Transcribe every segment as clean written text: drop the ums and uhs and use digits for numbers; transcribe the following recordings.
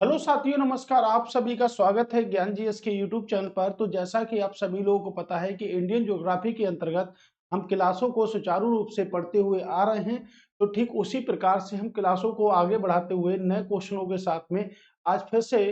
Hello साथियों, नमस्कार। आप सभी का स्वागत है ज्ञान जीएस के यूट्यूब चैनल पर। तो जैसा कि आप सभी लोगों को पता है कि इंडियन ज्योग्राफी के अंतर्गत हम क्लासों को सुचारू रूप से पढ़ते हुए आ रहे हैं। तो ठीक उसी प्रकार से हम क्लासों को आगे बढ़ाते हुए नए क्वेश्चनों के साथ में आज फिर से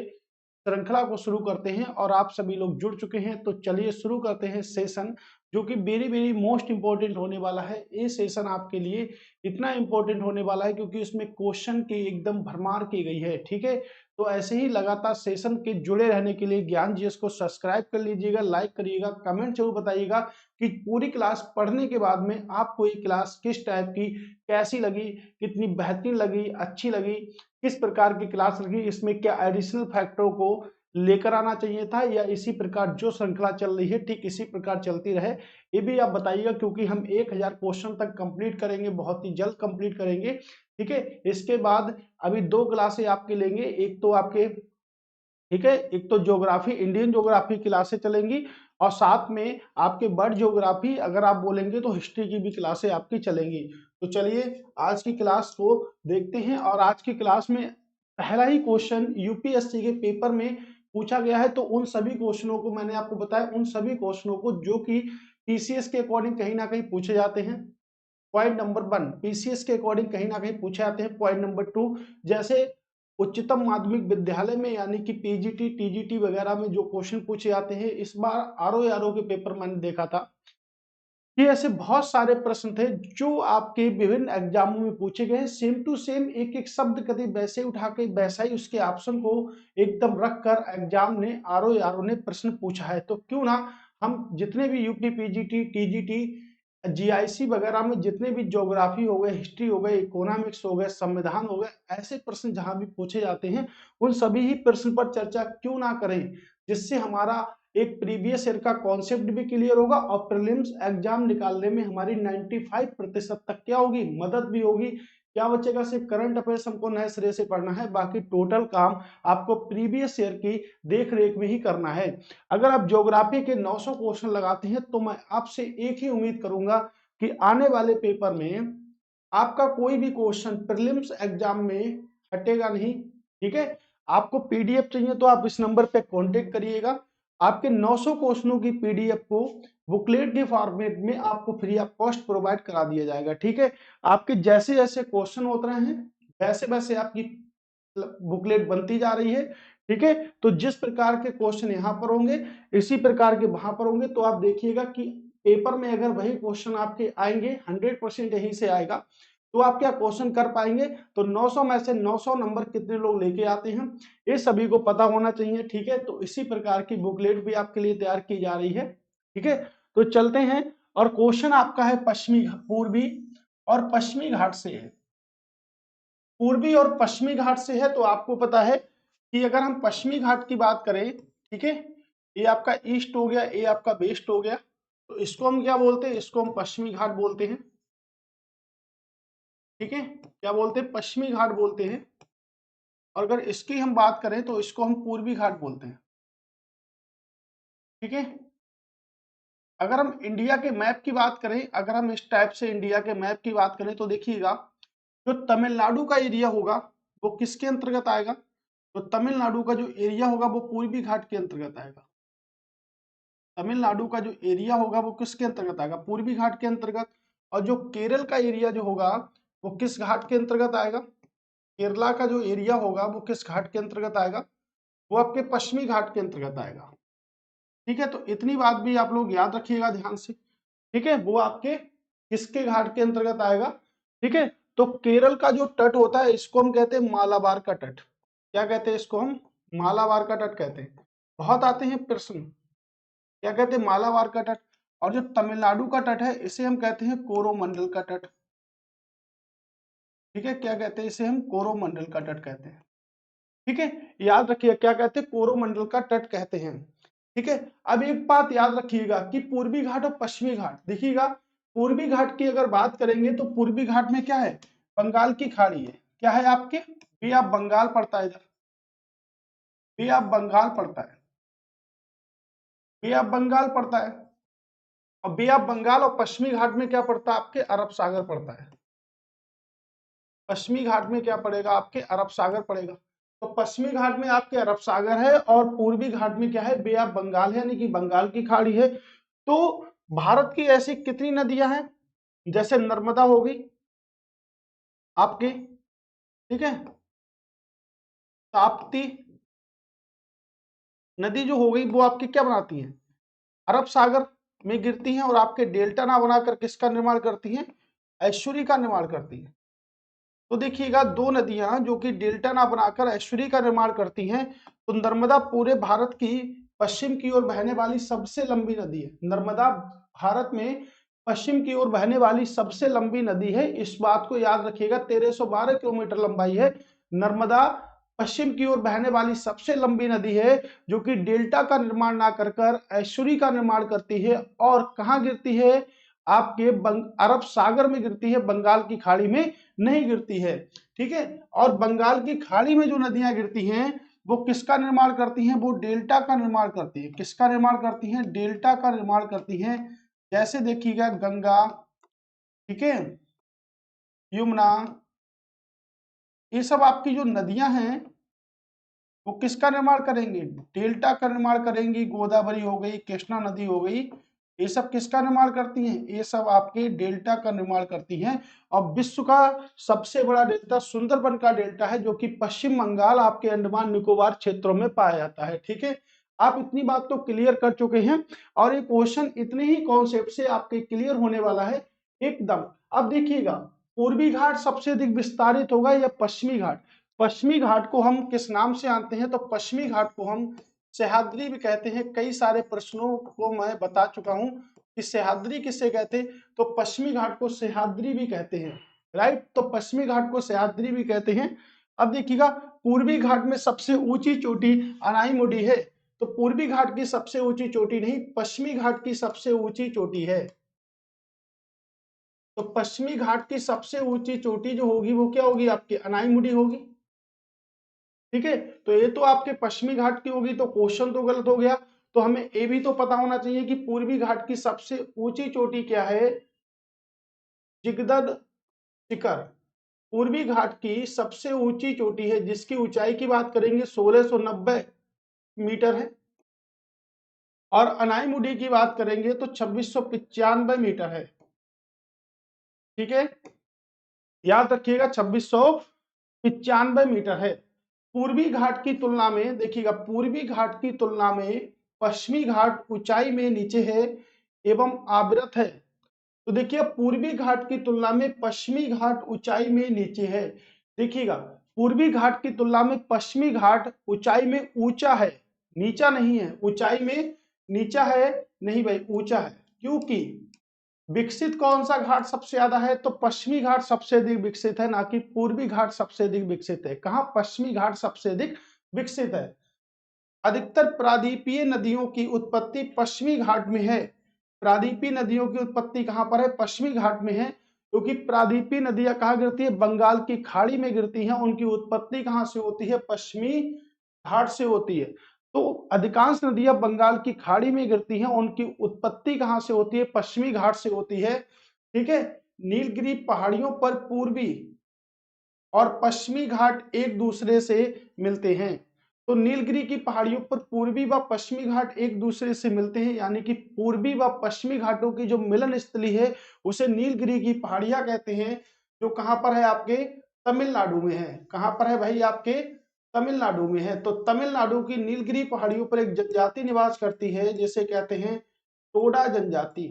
श्रृंखला को शुरू करते हैं और आप सभी लोग जुड़ चुके हैं। तो चलिए शुरू करते हैं सेशन, जो कि वेरी वेरी मोस्ट इंपॉर्टेंट होने वाला है। ये सेशन आपके लिए इतना इंपॉर्टेंट होने वाला है क्योंकि इसमें क्वेश्चन की एकदम भरमार की गई है। ठीक है, तो ऐसे ही लगातार सेशन के जुड़े रहने के लिए ज्ञान जीएस को सब्सक्राइब कर लीजिएगा, लाइक करिएगा, कमेंट जरूर बताइएगा कि पूरी क्लास पढ़ने के बाद में आपको ये क्लास किस टाइप की कैसी लगी, कितनी बेहतरीन लगी, अच्छी लगी, किस प्रकार की क्लास लगी, इसमें क्या एडिशनल फैक्टरों को लेकर आना चाहिए था या इसी प्रकार जो श्रृंखला चल रही है ठीक इसी प्रकार चलती रहे। ये भी आप बताइएगा क्योंकि हम 1000 क्वेश्चन तक कंप्लीट करेंगे, बहुत ही जल्द कंप्लीट करेंगे। ठीक है, इसके बाद अभी दो क्लासें आपके लेंगे। एक तो आपके ठीक है, एक तो ज्योग्राफी, इंडियन ज्योग्राफी क्लासें चलेंगी और साथ में आपके वर्ल्ड ज्योग्राफी, अगर आप बोलेंगे तो हिस्ट्री की भी क्लासें आपकी चलेंगी। तो चलिए आज की क्लास को देखते हैं। और आज की क्लास में पहला ही क्वेश्चन यूपीएससी के पेपर में पूछा गया है। तो उन सभी क्वेश्चनों को मैंने आपको बताया, उन सभी क्वेश्चनों को जो कि पीसीएस के अकॉर्डिंग कहीं ना कहीं पूछे जाते हैं। पॉइंट नंबर 1 पीसीएस के अकॉर्डिंग कहीं ना कहीं पूछे जाते हैं। पॉइंट नंबर 2 जैसे उच्चतम माध्यमिक विद्यालय में यानी कि पीजीटी टीजीटी वगैरह में जो क्वेश्चन पूछे जाते हैं, इस बार आरओ के पेपर मैंने देखा था कि ऐसे बहुत सारे प्रश्न थे जो आपके विभिन्न एग्जामों में पूछे गए। सेम टू सेम एक एक शब्द कभी वैसे उठा के वैसा ही उसके ऑप्शन को एकदम रख कर एग्जाम ने आरओ ने प्रश्न पूछा है। तो क्यों ना हम जितने भी यूपी पीजीटी टीजीटी जीआईसी वगैरह में जितने भी ज्योग्राफी हो गए, हिस्ट्री हो गए, इकोनॉमिक्स हो गए, संविधान हो गए, ऐसे प्रश्न जहां भी पूछे जाते हैं उन सभी ही प्रश्न पर चर्चा क्यों ना करें, जिससे हमारा एक प्रीवियस ईयर का कॉन्सेप्ट भी क्लियर होगा और प्रीलिम्स एग्जाम निकालने में हमारी 95% तक क्या होगी, मदद भी होगी। क्या बचेगा, सिर्फ करंट अफेयर्स हमको नए सिरे से पढ़ना है, बाकी टोटल काम आपको प्रीवियस ईयर की देख रेख में ही करना है। अगर आप ज्योग्राफी के 900 क्वेश्चन लगाते हैं तो मैं आपसे एक ही उम्मीद करूंगा कि आने वाले पेपर में आपका कोई भी क्वेश्चन प्रीलिम्स एग्जाम में हटेगा नहीं। ठीक है, आपको पीडीएफ चाहिए तो आप इस नंबर पे कांटेक्ट करिएगा। आपके 900 क्वेश्चनों की पीडीएफ को बुकलेट के फॉर्मेट में आपको फ्री ऑफ कॉस्ट प्रोवाइड करा दिया जाएगा। ठीक है, आपके जैसे जैसे क्वेश्चन होते रहे हैं वैसे वैसे आपकी बुकलेट बनती जा रही है। ठीक है, तो जिस प्रकार के क्वेश्चन यहाँ पर होंगे इसी प्रकार के वहां पर होंगे। तो आप देखिएगा कि पेपर में अगर वही क्वेश्चन आपके आएंगे 100% यहीं से आएगा तो आप क्या क्वेश्चन कर पाएंगे। तो 900 में से 900 नंबर कितने लोग लेके आते हैं ये सभी को पता होना चाहिए। ठीक है, तो इसी प्रकार की बुकलेट भी आपके लिए तैयार की जा रही है। ठीक है, तो चलते हैं। और क्वेश्चन आपका है पश्चिमी पूर्वी और पश्चिमी घाट से है। पूर्वी और पश्चिमी घाट से है तो आपको पता है कि अगर हम पश्चिमी घाट की बात करें, ठीक है, ये आपका ईस्ट हो गया, ये आपका वेस्ट हो गया, तो इसको हम क्या बोलते हैं, इसको हम पश्चिमी घाट बोलते हैं। ठीक है, क्या बोलते हैं, पश्चिमी घाट बोलते हैं। और अगर इसकी हम बात करें तो इसको हम पूर्वी घाट बोलते हैं। ठीक है, अगर हम इंडिया के मैप की बात करें, अगर हम इस टाइप से इंडिया के मैप की बात करें तो देखिएगा जो तमिलनाडु का एरिया होगा वो किसके अंतर्गत आएगा। तो तमिलनाडु का जो एरिया होगा वो पूर्वी घाट के अंतर्गत आएगा। तमिलनाडु का जो एरिया होगा वो किसके अंतर्गत आएगा, पूर्वी घाट के अंतर्गत। और जो केरल का एरिया जो होगा वो किस घाट के अंतर्गत आएगा, केरला का जो एरिया होगा वो किस घाट के अंतर्गत आएगा, वो आपके पश्चिमी घाट के अंतर्गत आएगा। ठीक है, तो इतनी बात भी आप लोग याद रखिएगा ध्यान से। ठीक है, वो आपके किसके घाट के अंतर्गत आएगा। ठीक है, तो केरल का जो तट होता है इसको हम कहते हैं मालाबार का तट। क्या कहते हैं इसको हम, मालाबार का तट कहते हैं। बहुत आते हैं प्रश्न, क्या कहते हैं, मालाबार का तट। और जो तमिलनाडु का तट है इसे हम कहते हैं कोरोमंडल का तट। ठीक है, क्या कहते हैं इसे हम, कोरोमंडल का तट कहते हैं। ठीक है, याद रखिए क्या कहते हैं, कोरोमंडल का तट कहते हैं। ठीक है, अब एक बात याद रखिएगा कि पूर्वी घाट और पश्चिमी घाट, देखिएगा पूर्वी घाट की अगर बात करेंगे तो पूर्वी घाट में क्या है, बंगाल की खाड़ी है। क्या है आपके, बे ऑफ बंगाल पड़ता है इधर, बे ऑफ बंगाल पड़ता है, बे ऑफ बंगाल पड़ता है। और बे ऑफ बंगाल और पश्चिमी घाट में क्या पड़ता है आपके, अरब सागर पड़ता है। पश्चिमी घाट में क्या पड़ेगा आपके, अरब सागर पड़ेगा। तो पश्चिमी घाट में आपके अरब सागर है और पूर्वी घाट में क्या है, बे ऑफ बंगाल है, यानी कि बंगाल की खाड़ी है। तो भारत की ऐसी कितनी नदियां हैं, जैसे नर्मदा हो गई आपकी, ठीक है, ताप्ती नदी जो हो गई वो आपकी क्या बनाती है, अरब सागर में गिरती हैं और आपके डेल्टा ना बनाकर किसका निर्माण करती हैं, ऐश्वरी का निर्माण करती है। तो देखिएगा दो नदियां जो कि डेल्टा ना बनाकर ऐश्वरी का निर्माण करती हैं। तो नर्मदा पूरे भारत की पश्चिम की ओर बहने वाली सबसे लंबी नदी है। नर्मदा भारत में पश्चिम की ओर बहने वाली सबसे लंबी नदी है, इस बात को याद रखिएगा। 1312 किलोमीटर लंबाई है नर्मदा, पश्चिम की ओर बहने वाली सबसे लंबी नदी है जो कि डेल्टा का निर्माण ना कर कर ऐश्वरी का निर्माण करती है। और कहाँ गिरती है, आपके अरब सागर में गिरती है, बंगाल की खाड़ी में नहीं गिरती है, ठीक है। और बंगाल की खाड़ी में जो नदियां गिरती हैं वो किसका निर्माण करती हैं, वो डेल्टा का निर्माण करती है। किसका निर्माण करती हैं, डेल्टा का निर्माण करती हैं। जैसे देखिएगा गंगा, ठीक है, यमुना, ये सब आपकी जो नदियां हैं वो किसका निर्माण करेंगे, डेल्टा का निर्माण करेंगी। गोदावरी हो गई, कृष्णा नदी हो गई, ये सब किसका निर्माण करती हैं, ये सब आपके डेल्टा का निर्माण करती हैं। और विश्व का सबसे बड़ा डेल्टा सुंदरबन का डेल्टा है, जो कि पश्चिम बंगाल आपके अंडमान निकोबार क्षेत्रों में पाया जाता है, ठीक है। आप इतनी बात तो क्लियर कर चुके हैं और ये क्वेश्चन इतने ही कॉन्सेप्ट से आपके क्लियर होने वाला है एकदम। अब देखिएगा पूर्वी घाट सबसे अधिक विस्तारित होगा या पश्चिमी घाट। पश्चिमी घाट को हम किस नाम से जानते हैं, तो पश्चिमी घाट को हम सह्याद्री भी कहते हैं। कई सारे प्रश्नों को मैं बता चुका हूं कि सह्याद्री किसे कहते हैं, तो पश्चिमी घाट को सह्याद्री भी कहते हैं, राइट। तो पश्चिमी घाट को सह्याद्री भी कहते हैं। अब देखिएगा पूर्वी घाट में सबसे ऊंची चोटी अनाईमुडी है, तो पूर्वी घाट की सबसे ऊंची चोटी नहीं, पश्चिमी घाट की सबसे ऊंची चोटी है। तो पश्चिमी घाट की सबसे ऊंची चोटी जो होगी वो क्या होगी, आपकी अनाईमुडी होगी, ठीक है। तो ये तो आपके पश्चिमी घाट की होगी, तो क्वेश्चन तो गलत हो गया। तो हमें ये भी तो पता होना चाहिए कि पूर्वी घाट की सबसे ऊंची चोटी क्या है, जिगदद शिखर पूर्वी घाट की सबसे ऊंची चोटी है, जिसकी ऊंचाई की बात करेंगे 1690 मीटर है। और अनाईमुडी की बात करेंगे तो 2695 मीटर है, ठीक है, याद रखिएगा 2695 मीटर है। पूर्वी घाट की तुलना में देखिएगा, पूर्वी घाट की तुलना में पश्चिमी घाट ऊंचाई में नीचे है एवं आवृत है। तो देखिए पूर्वी घाट की तुलना में पश्चिमी घाट ऊंचाई में नीचे है। देखिएगा पूर्वी घाट की तुलना में पश्चिमी घाट ऊंचाई में ऊंचा है, नीचा नहीं है। ऊंचाई में नीचा है नहीं भाई, ऊंचा है। क्योंकि विकसित कौन सा घाट सबसे ज्यादा है, तो पश्चिमी घाट सबसे अधिक विकसित है, ना कि पूर्वी घाट सबसे अधिक विकसित है। कहां, पश्चिमी घाट सबसे अधिक विकसित है। अधिकतर प्रादीपीय नदियों की उत्पत्ति पश्चिमी घाट में है। प्रादीपीय नदियों की उत्पत्ति कहां पर है, पश्चिमी घाट में है। क्योंकि प्रादीपीय नदियां कहां गिरती है, बंगाल की खाड़ी में गिरती हैं। उनकी उत्पत्ति कहां से होती है, पश्चिमी घाट से होती है। तो अधिकांश नदियां बंगाल की खाड़ी में गिरती हैं, उनकी उत्पत्ति कहां से होती है, पश्चिमी घाट से होती है, ठीक है। नीलगिरी पहाड़ियों पर पूर्वी और पश्चिमी घाट एक दूसरे से मिलते हैं। तो नीलगिरी की पहाड़ियों पर पूर्वी व पश्चिमी घाट एक दूसरे से मिलते हैं, यानी कि पूर्वी व पश्चिमी घाटों की जो मिलन स्थली है उसे नीलगिरी की पहाड़ियां कहते हैं, जो कहां पर है, आपके तमिलनाडु में है। कहां पर है भाई, आपके तमिलनाडु में है। तो तमिलनाडु की नीलगिरी पहाड़ियों पर एक जनजाति निवास करती है, जिसे कहते हैं टोडा जनजाति।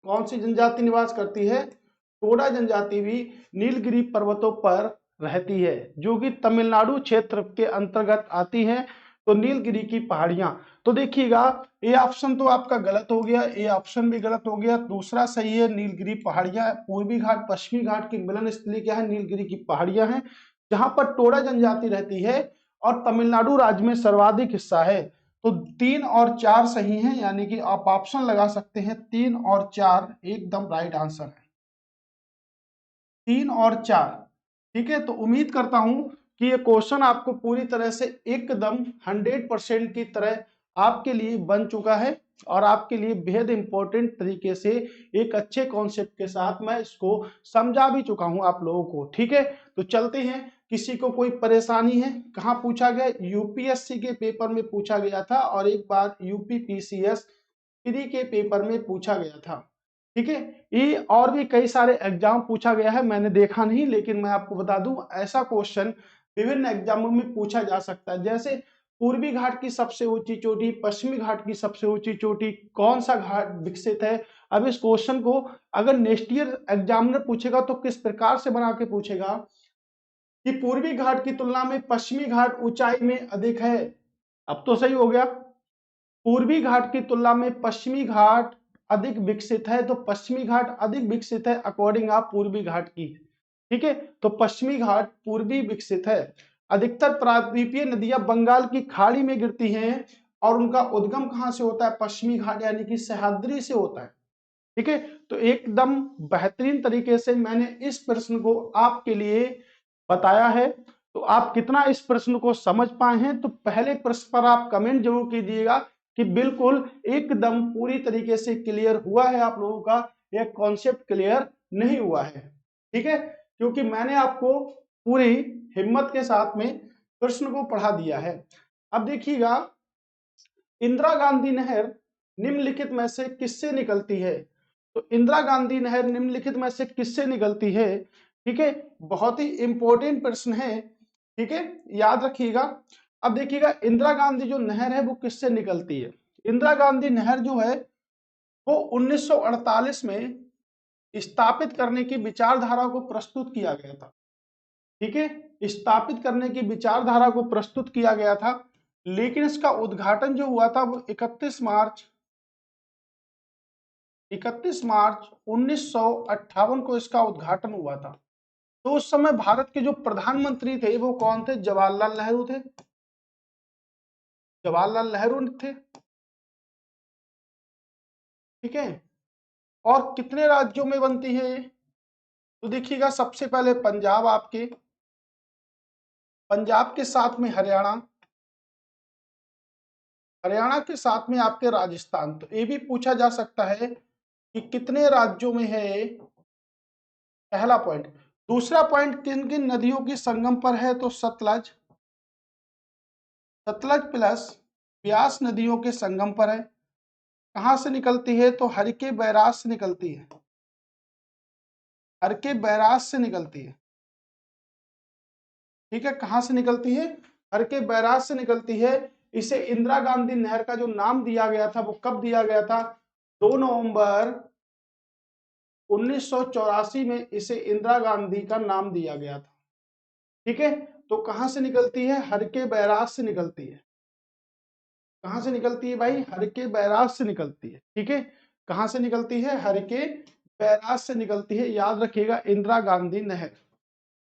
कौन सी जनजाति निवास करती है, टोडा जनजाति भी नीलगिरी पर्वतों पर रहती है, जो कि तमिलनाडु क्षेत्र के अंतर्गत आती है। तो नीलगिरी की पहाड़ियां, तो देखिएगा ये ऑप्शन तो आपका गलत हो गया, ये ऑप्शन भी गलत हो गया। दूसरा सही है, नीलगिरी पहाड़ियां। पूर्वी घाट पश्चिमी घाट की मिलन स्थली क्या है, नीलगिरी की पहाड़ियां हैं, जहां पर टोडा जनजाति रहती है और तमिलनाडु राज्य में सर्वाधिक हिस्सा है। तो 3 और 4 सही हैं, यानी कि आप ऑप्शन लगा सकते हैं 3 और 4 एकदम राइट आंसर है, 3 और 4, ठीक है। तो उम्मीद करता हूं कि ये क्वेश्चन आपको पूरी तरह से एकदम 100% की तरह आपके लिए बन चुका है और आपके लिए बेहद इंपॉर्टेंट तरीके से एक अच्छे कॉन्सेप्ट के साथ मैं इसको समझा भी चुका हूं आप लोगों को। ठीक है, तो चलते हैं। किसी को कोई परेशानी है? कहाँ पूछा गया? यूपीएससी के पेपर में पूछा गया था और एक बार यूपीपीसीएस 3 के पेपर में पूछा गया था। ठीक है, ये और भी कई सारे एग्जाम पूछा गया है, मैंने देखा नहीं, लेकिन मैं आपको बता दूं ऐसा क्वेश्चन विभिन्न एग्जामों में पूछा जा सकता है। जैसे पूर्वी घाट की सबसे ऊंची चोटी, पश्चिमी घाट की सबसे ऊंची चोटी, कौन सा घाट विकसित है? अब इस क्वेश्चन को अगर नेक्स्ट ईयर एग्जामिनर पूछेगा तो किस प्रकार से बना के पूछेगा कि पूर्वी घाट की तुलना में पश्चिमी घाट ऊंचाई में अधिक है। अब तो सही हो गया। पूर्वी घाट की तुलना में पश्चिमी घाट अधिक विकसित है, तो पश्चिमी घाट अधिक विकसित है अकॉर्डिंग आप पूर्वी घाट की। ठीक है, तो पश्चिमी घाट पूर्वी विकसित है। अधिकतर प्रायद्वीपीय नदियां बंगाल की खाड़ी में गिरती हैं और उनका उद्गम कहां से होता है? पश्चिमी घाट यानी कि सह्याद्री से होता है। ठीक है, तो एकदम बेहतरीन तरीके से मैंने इस प्रश्न को आपके लिए बताया है। तो आप कितना इस प्रश्न को समझ पाए हैं? तो पहले प्रश्न पर आप कमेंट जरूर कीजिएगा कि बिल्कुल एकदम पूरी तरीके से क्लियर हुआ है आप लोगों का, यह कॉन्सेप्ट क्लियर नहीं हुआ है। ठीक है, क्योंकि मैंने आपको पूरी हिम्मत के साथ में प्रश्न को पढ़ा दिया है। अब देखिएगा, इंदिरा गांधी नहर निम्नलिखित में से किससे निकलती है? तो इंदिरा गांधी नहर निम्नलिखित में से किससे निकलती है? ठीक है, बहुत ही इंपॉर्टेंट प्रश्न है। ठीक है, याद रखिएगा। अब देखिएगा, इंदिरा गांधी जो नहर है वो किससे निकलती है? इंदिरा गांधी नहर जो है वो 1948 में स्थापित करने की विचारधारा को प्रस्तुत किया गया था। ठीक है, स्थापित करने की विचारधारा को प्रस्तुत किया गया था, लेकिन इसका उद्घाटन जो हुआ था वो 31 मार्च 1958 को इसका उद्घाटन हुआ था। तो उस समय भारत के जो प्रधानमंत्री थे वो कौन थे? जवाहरलाल नेहरू थे। जवाहरलाल नेहरू थे। ठीक है, और कितने राज्यों में बनती है ये? तो देखिएगा, सबसे पहले पंजाब, आपके पंजाब के साथ में हरियाणा, हरियाणा के साथ में आपके राजस्थान। तो ये भी पूछा जा सकता है कि कितने राज्यों में है ये, पहला पॉइंट। दूसरा पॉइंट, किन किन नदियों की संगम पर है? तो सतलज, सतलज प्लस ब्यास नदियों के संगम पर है। कहां से निकलती है? तो हरके बैराज से निकलती है, हरके बैराज से निकलती है। ठीक है, कहां से निकलती है? हरके बैराज से निकलती है। इसे इंदिरा गांधी नहर का जो नाम दिया गया था वो कब दिया गया था? 2 नवंबर 1984 में इसे इंदिरा गांधी का नाम दिया गया था। ठीक है, तो कहां से निकलती है? हरके बैराज से निकलती है। कहां से निकलती है भाई? हरके बैराज से निकलती है। ठीक है, कहां से निकलती है? हरके बैराज से निकलती है। याद रखिएगा, इंदिरा गांधी नहर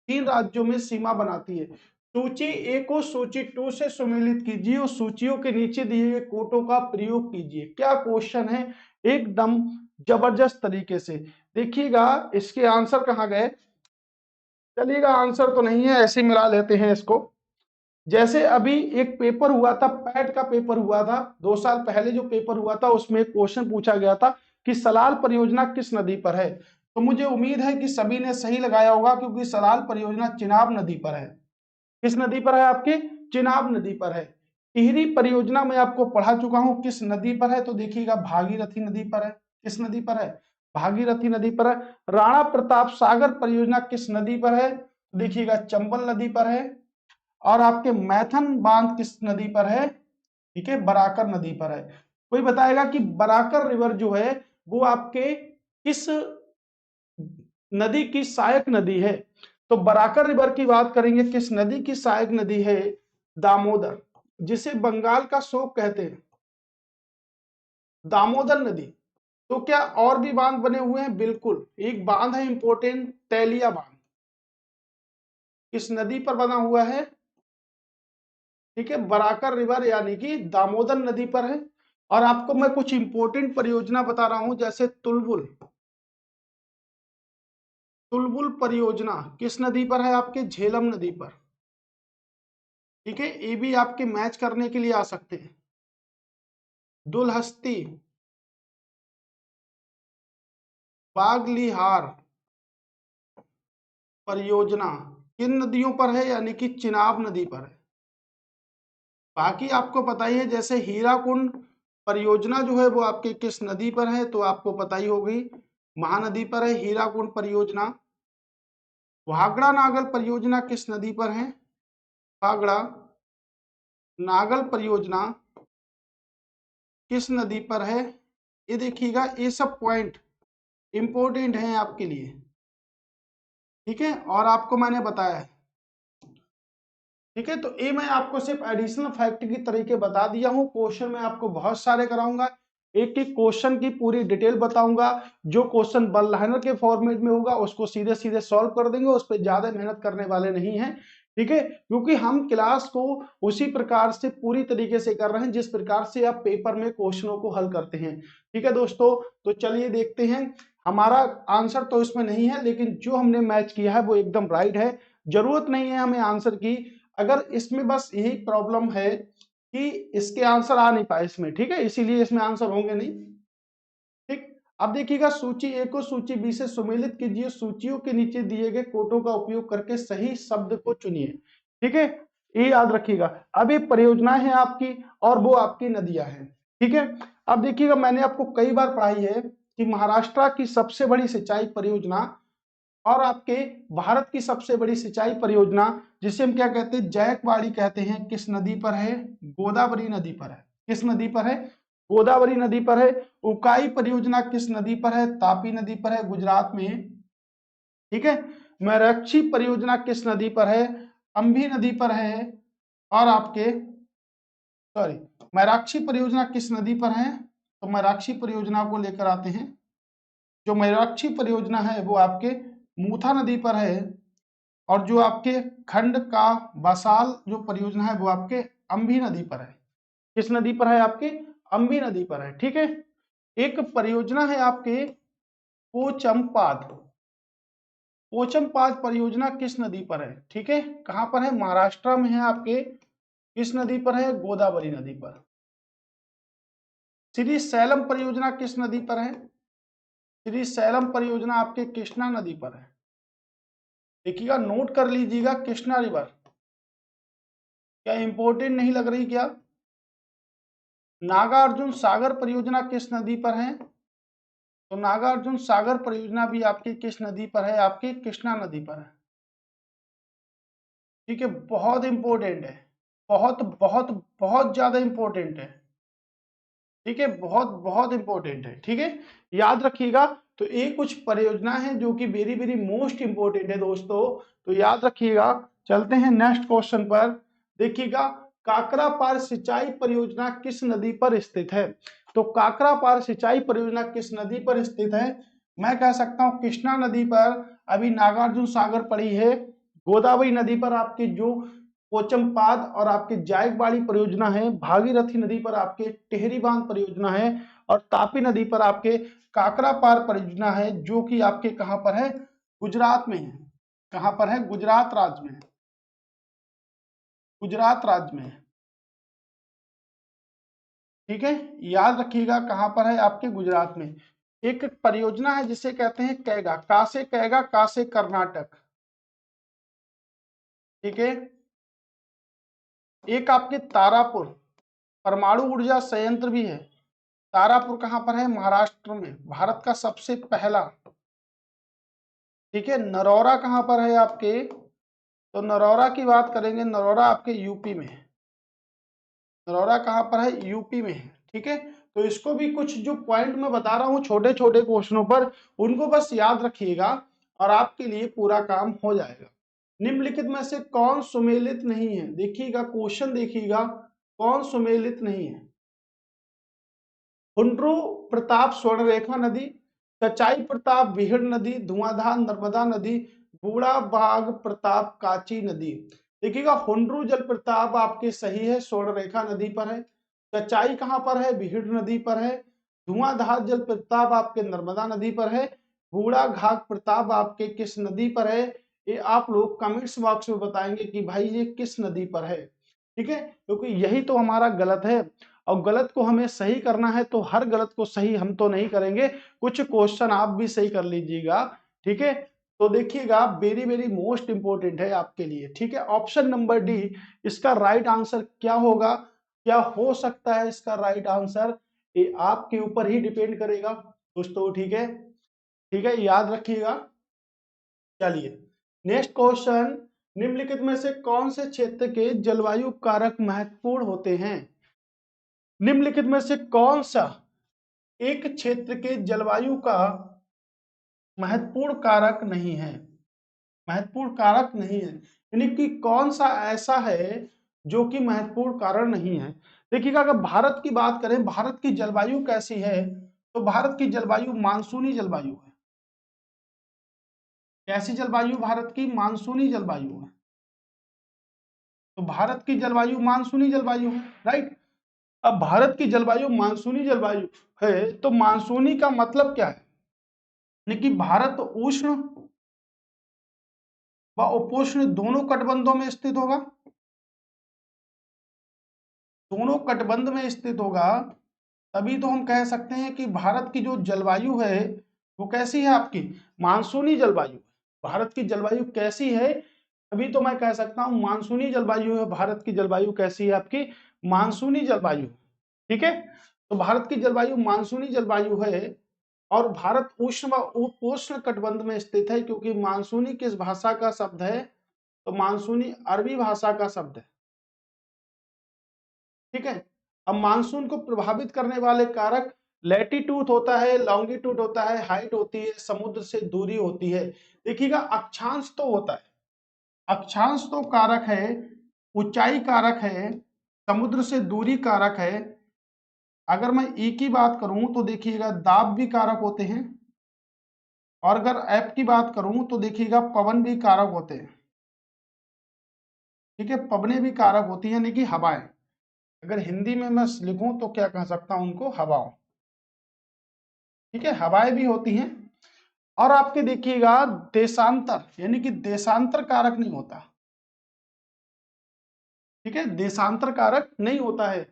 3 राज्यों में सीमा बनाती है। सूची ए को सूची 2 से सुमेलित कीजिए और सूचियों के नीचे दिए गए कोटों का प्रयोग कीजिए। क्या क्वेश्चन है, एकदम जबरदस्त तरीके से। देखिएगा, इसके आंसर कहाँ गए? चलिएगा, आंसर तो नहीं है, ऐसे मिला लेते हैं इसको। जैसे अभी एक पेपर हुआ था, पैट का पेपर हुआ था 2 साल पहले, जो पेपर हुआ था उसमें क्वेश्चन पूछा गया था कि सलाल परियोजना किस नदी पर है। तो मुझे उम्मीद है कि सभी ने सही लगाया होगा, क्योंकि सलाल परियोजना चिनाब नदी पर है। किस नदी पर है आपके? चिनाब नदी पर है। टिहरी परियोजना मैं आपको पढ़ा चुका हूं, किस नदी पर है? तो देखिएगा, भागीरथी नदी पर है। किस नदी पर है? भागीरथी नदी पर है। राणा प्रताप सागर परियोजना किस नदी पर है? देखिएगा, चंबल नदी पर है। और आपके मैथन बांध किस नदी पर है? ठीक है, बराकर नदी पर है। कोई बताएगा कि बराकर रिवर जो है वो आपके किस नदी की सहायक नदी है? तो बराकर रिवर की बात करेंगे, किस नदी की सहायक नदी है? दामोदर, जिसे बंगाल का शोक कहते हैं, दामोदर नदी। तो क्या और भी बांध बने हुए हैं? बिल्कुल, एक बांध है इंपोर्टेंट, तैलिया बांध। किस नदी पर बना हुआ है? ठीक है, बराकर रिवर यानी कि दामोदर नदी पर है। और आपको मैं कुछ इंपोर्टेंट परियोजना बता रहा हूं, जैसे तुलबुल, तुलबुल परियोजना किस नदी पर है? आपके झेलम नदी पर। ठीक है, ये भी आपके मैच करने के लिए आ सकते हैं। दुलहस्ती, बागलिहार परियोजना किन नदियों पर है? यानी कि चिनाब नदी पर है। बाकी आपको पता ही है, जैसे हीराकुंड परियोजना जो है वो आपके किस नदी पर है? तो आपको पता ही होगी, महानदी पर है हीराकुंड परियोजना। भाखड़ा नागल परियोजना किस नदी पर है? भाखड़ा नागल परियोजना किस नदी पर है? ये देखिएगा, ये सब पॉइंट इंपॉर्टेंट हैं आपके लिए, ठीक है, और आपको मैंने बताया है, ठीक है। तो ये मैं आपको सिर्फ एडिशनल फैक्ट की तरीके बता दिया हूँ। क्वेश्चन मैं आपको बहुत सारे कराऊंगा, एक एक क्वेश्चन की पूरी डिटेल बताऊंगा। जो क्वेश्चन वन लाइनर के फॉर्मेट में होगा उसको सीधे सीधे सॉल्व कर देंगे, उस पर ज्यादा मेहनत करने वाले नहीं हैं, ठीक है, क्योंकि हम क्लास को उसी प्रकार से पूरी तरीके से कर रहे हैं जिस प्रकार से आप पेपर में क्वेश्चनों को हल करते हैं, ठीक है दोस्तों। तो चलिए देखते हैं, हमारा आंसर तो इसमें नहीं है, लेकिन जो हमने मैच किया है वो एकदम राइट है। जरूरत नहीं है हमें आंसर की, अगर इसमें बस यही प्रॉब्लम है कि इसके आंसर आ नहीं पाए इसमें, ठीक है, इसीलिए इसमें आंसर होंगे नहीं, ठीक। अब देखिएगा, सूची ए को सूची बी से सुमेलित कीजिए, सूचियों के नीचे दिए गए कोटों का उपयोग करके सही शब्द को चुनिए, ठीक है, ये याद रखिएगा। अब ये परियोजनाएं हैं आपकी और वो आपकी नदियां हैं, ठीक है। अब देखिएगा, मैंने आपको कई बार पढ़ाई है कि महाराष्ट्र की सबसे बड़ी सिंचाई परियोजना और आपके भारत की सबसे बड़ी सिंचाई परियोजना, जिसे हम क्या कहते हैं, जायकवाड़ी कहते हैं, किस नदी पर है? गोदावरी नदी पर है। किस नदी पर है? गोदावरी नदी पर है। उकाई परियोजना किस नदी पर है? तापी नदी पर है, गुजरात में, ठीक है। मैराक्षी परियोजना किस नदी पर है? अंबी नदी पर है। और आपके सॉरी, मैराक्षी परियोजना किस नदी पर है? तो मैराक्षी परियोजना को लेकर आते हैं। जो मैराक्षी परियोजना है वो आपके मूथा नदी पर है, और जो आपके खंड का बसाल जो परियोजना है वो आपके अंबी नदी पर है। किस नदी पर है? आपके अंबी नदी पर है, ठीक है। एक परियोजना है आपके पोचमपाद, पोचमपाद परियोजना किस नदी पर है? ठीक है, कहां पर है? महाराष्ट्र में है आपके, किस नदी पर है? गोदावरी नदी पर। श्री सैलम परियोजना किस नदी पर है? श्री सैलम परियोजना आपके कृष्णा नदी पर है। देखिएगा, नोट कर लीजिएगा, कृष्णा रिवर। क्या इंपॉर्टेंट नहीं लग रही क्या? नागार्जुन सागर परियोजना किस नदी पर है? तो नागार्जुन सागर परियोजना भी आपकी किस नदी पर है? आपकी कृष्णा नदी पर है, ठीक है। बहुत इंपॉर्टेंट है, बहुत बहुत बहुत ज्यादा इंपॉर्टेंट है, ठीक है, बहुत बहुत इंपॉर्टेंट है, ठीक है, याद रखिएगा। तो ये कुछ परियोजना है जो कि वेरी वेरी मोस्ट इंपॉर्टेंट है दोस्तों, तो याद रखिएगा। चलते हैं नेक्स्ट क्वेश्चन पर। देखिएगा, काकरापार सिंचाई परियोजना किस नदी पर स्थित है? तो काकरापार सिंचाई परियोजना किस नदी पर स्थित है? मैं कह सकता हूं कृष्णा नदी पर। अभी नागार्जुन सागर पड़ी है, गोदावरी नदी पर आपकी जो पोचमपाद और आपके जायकवाड़ी परियोजना है, भागीरथी नदी पर आपके टिहरी बांध परियोजना है, और तापी नदी पर आपके काकरापार परियोजना है, जो कि आपके कहां पर है? गुजरात में है। कहां पर है? गुजरात राज्य में है, गुजरात राज्य में है, ठीक है, याद रखिएगा कहां पर है? आपके गुजरात में। एक परियोजना है जिसे कहते हैं कैगा, कैगा, का से कर्नाटक, ठीक है। एक आपके तारापुर परमाणु ऊर्जा संयंत्र भी है। तारापुर कहां पर है? महाराष्ट्र में, भारत का सबसे पहला, ठीक है। नरौरा कहां पर है आपके? तो नरौरा की बात करेंगे, नरौरा आपके यूपी में है। नरौरा कहां पर है? यूपी में है, ठीक है। तो इसको भी कुछ जो पॉइंट मैं बता रहा हूं छोटे छोटे क्वेश्चनों पर, उनको बस याद रखिएगा और आपके लिए पूरा काम हो जाएगा। निम्नलिखित में से कौन सुमेलित नहीं है? देखिएगा क्वेश्चन, देखिएगा कौन सुमेलित नहीं है? हुंड्रू प्रताप स्वर्णरेखा नदी, सचाई प्रताप बिहड़ नदी, धुआंधार नर्मदा नदी, बूढ़ा बाग प्रताप काची नदी। देखिएगा, हुंड्रू जल प्रताप आपके सही है, स्वर्णरेखा नदी पर है। सचाई कहां पर है? बिहड़ नदी पर है। धुआंधार जल प्रताप आपके नर्मदा नदी पर है। बूढ़ा घाघ प्रताप आपके किस नदी पर है? ये आप लोग कमेंट्स बॉक्स में बताएंगे कि भाई ये किस नदी पर है, ठीक है, क्योंकि यही तो हमारा गलत है। और गलत को हमें सही करना है, तो हर गलत को सही हम तो नहीं करेंगे, कुछ क्वेश्चन आप भी सही कर लीजिएगा। ठीक है, तो देखिएगा वेरी वेरी मोस्ट इंपोर्टेंट है आपके लिए। ठीक है, ऑप्शन नंबर डी इसका राइट आंसर क्या होगा, क्या हो सकता है इसका राइट आंसर, ये आपके ऊपर ही डिपेंड करेगा दोस्तों। ठीक है, ठीक है, याद रखिएगा। चलिए नेक्स्ट क्वेश्चन, निम्नलिखित में से कौन से क्षेत्र के जलवायु कारक महत्वपूर्ण होते हैं? निम्नलिखित में से कौन सा एक क्षेत्र के जलवायु का महत्वपूर्ण कारक नहीं है? महत्वपूर्ण कारक नहीं है, यानी कि कौन सा ऐसा है जो कि महत्वपूर्ण कारण नहीं है। देखिएगा, अगर भारत की बात करें, भारत की जलवायु कैसी है, तो भारत की जलवायु मानसूनी जलवायु है। कैसी जलवायु? भारत की मानसूनी जलवायु है। तो भारत की जलवायु मानसूनी जलवायु है, राइट। अब भारत की जलवायु मानसूनी जलवायु है, तो मानसूनी का मतलब क्या है? यानी कि भारत उष्ण व उपोष्ण दोनों कटिबंधों में स्थित होगा, दोनों कटिबंध में स्थित होगा, तभी तो हम कह सकते हैं कि भारत की जो जलवायु है वो कैसी है, आपकी मानसूनी जलवायु। भारत की जलवायु कैसी है, अभी तो मैं कह सकता हूं मानसूनी जलवायु है। भारत की जलवायु कैसी है, आपकी मानसूनी जलवायु। ठीक है, तो भारत की जलवायु मानसूनी जलवायु है, और भारत उष्ण व उपोष्ण कटिबंध में स्थित है, क्योंकि मानसूनी किस भाषा का शब्द है, तो मानसूनी अरबी भाषा का शब्द है। ठीक है, अब मानसून को प्रभावित करने वाले कारक लैटिट्यूड होता है, लॉन्गिट्यूड होता है, हाइट होती है, समुद्र से दूरी होती है। देखिएगा, अक्षांश तो होता है, अक्षांश तो कारक है, ऊंचाई कारक है, समुद्र से दूरी कारक है। अगर मैं ई की बात करूं तो देखिएगा दाब भी कारक होते हैं, और अगर एफ की बात करूं तो देखिएगा पवन भी कारक होते हैं। ठीक है, पवनें भी कारक होती हैं, यानी कि हवाएं। अगर हिंदी में मैं लिखूं तो क्या कह सकता हूं उनको, हवाओं। ठीक है, हवाएं भी होती हैं। और आपके देखिएगा देशांतर, यानी कि देशांतर कारक नहीं होता। ठीक है, देशांतर कारक नहीं होता है।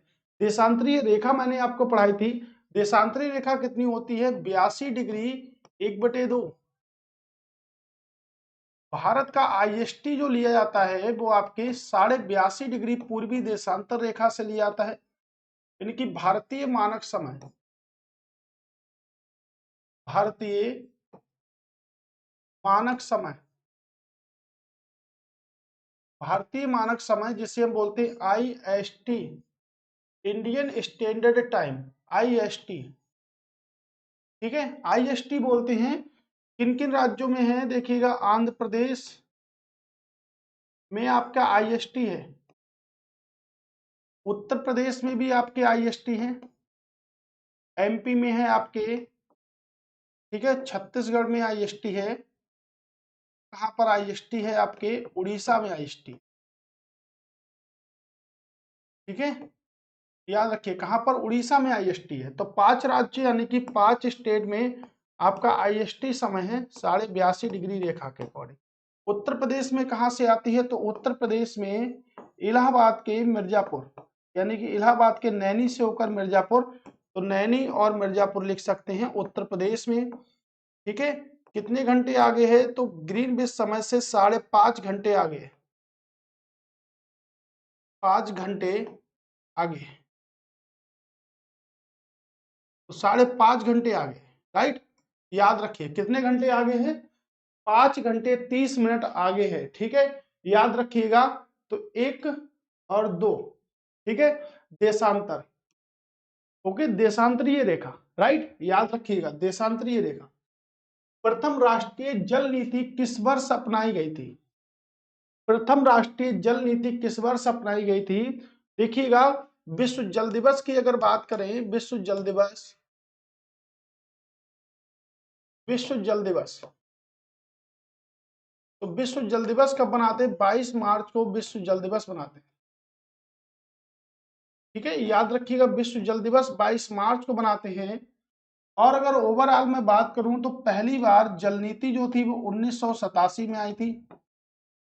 देशांतरीय रेखा मैंने आपको पढ़ाई थी, देशांतरीय रेखा कितनी होती है, 82 डिग्री 1/2। भारत का आईएसटी जो लिया जाता है वो आपके 82.5 डिग्री पूर्वी देशांतर रेखा से लिया जाता है, यानी कि भारतीय मानक समय, भारतीय मानक समय, भारतीय मानक समय जिसे हम बोलते हैं IST, Indian standard time, IST. ठीक है, आईएसटी बोलते हैं। किन किन राज्यों में है, देखिएगा आंध्र प्रदेश में आपका आईएसटी है, उत्तर प्रदेश में भी आपके आईएसटी है, एमपी में है आपके, ठीक है, छत्तीसगढ़ में आईएसटी है, कहां पर आईएसटी है, आपके उड़ीसा में आईएसटी। ठीक है, याद रखिए कहां पर, उड़ीसा में आईएसटी है। तो 5 राज्य यानी कि 5 स्टेट में आपका आईएसटी समय है 82.5 डिग्री रेखा के अकॉर्डिंग। उत्तर प्रदेश में कहां से आती है, तो उत्तर प्रदेश में इलाहाबाद के मिर्जापुर, यानी कि इलाहाबाद के नैनी से होकर मिर्जापुर, तो नैनी और मिर्जापुर लिख सकते हैं उत्तर प्रदेश में। ठीक है, कितने घंटे आगे है, तो ग्रीनविच समय से 5.5 घंटे आगे है, 5 घंटे आगे, तो 5.5 घंटे आगे, राइट। याद रखिए कितने घंटे आगे है, 5 घंटे 30 मिनट आगे है। ठीक है, याद रखिएगा। तो 1 और 2, ठीक है, देशांतर, ओके, देशांतरीय रेखा, राइट, याद रखिएगा देशांतरीय रेखा। प्रथम राष्ट्रीय जल नीति किस वर्ष अपनाई गई थी, प्रथम राष्ट्रीय जल नीति किस वर्ष अपनाई गई थी? देखिएगा, विश्व जल दिवस की अगर बात करें, विश्व जल दिवस, विश्व जल दिवस, तो विश्व जल दिवस कब बनाते हैं, 22 मार्च को विश्व जल दिवस बनाते हैं। ठीक है, याद रखिएगा विश्व जल दिवस 22 मार्च को बनाते हैं। और अगर ओवरऑल में बात करूं तो पहली बार जल नीति जो थी वो 1987 में आई थी।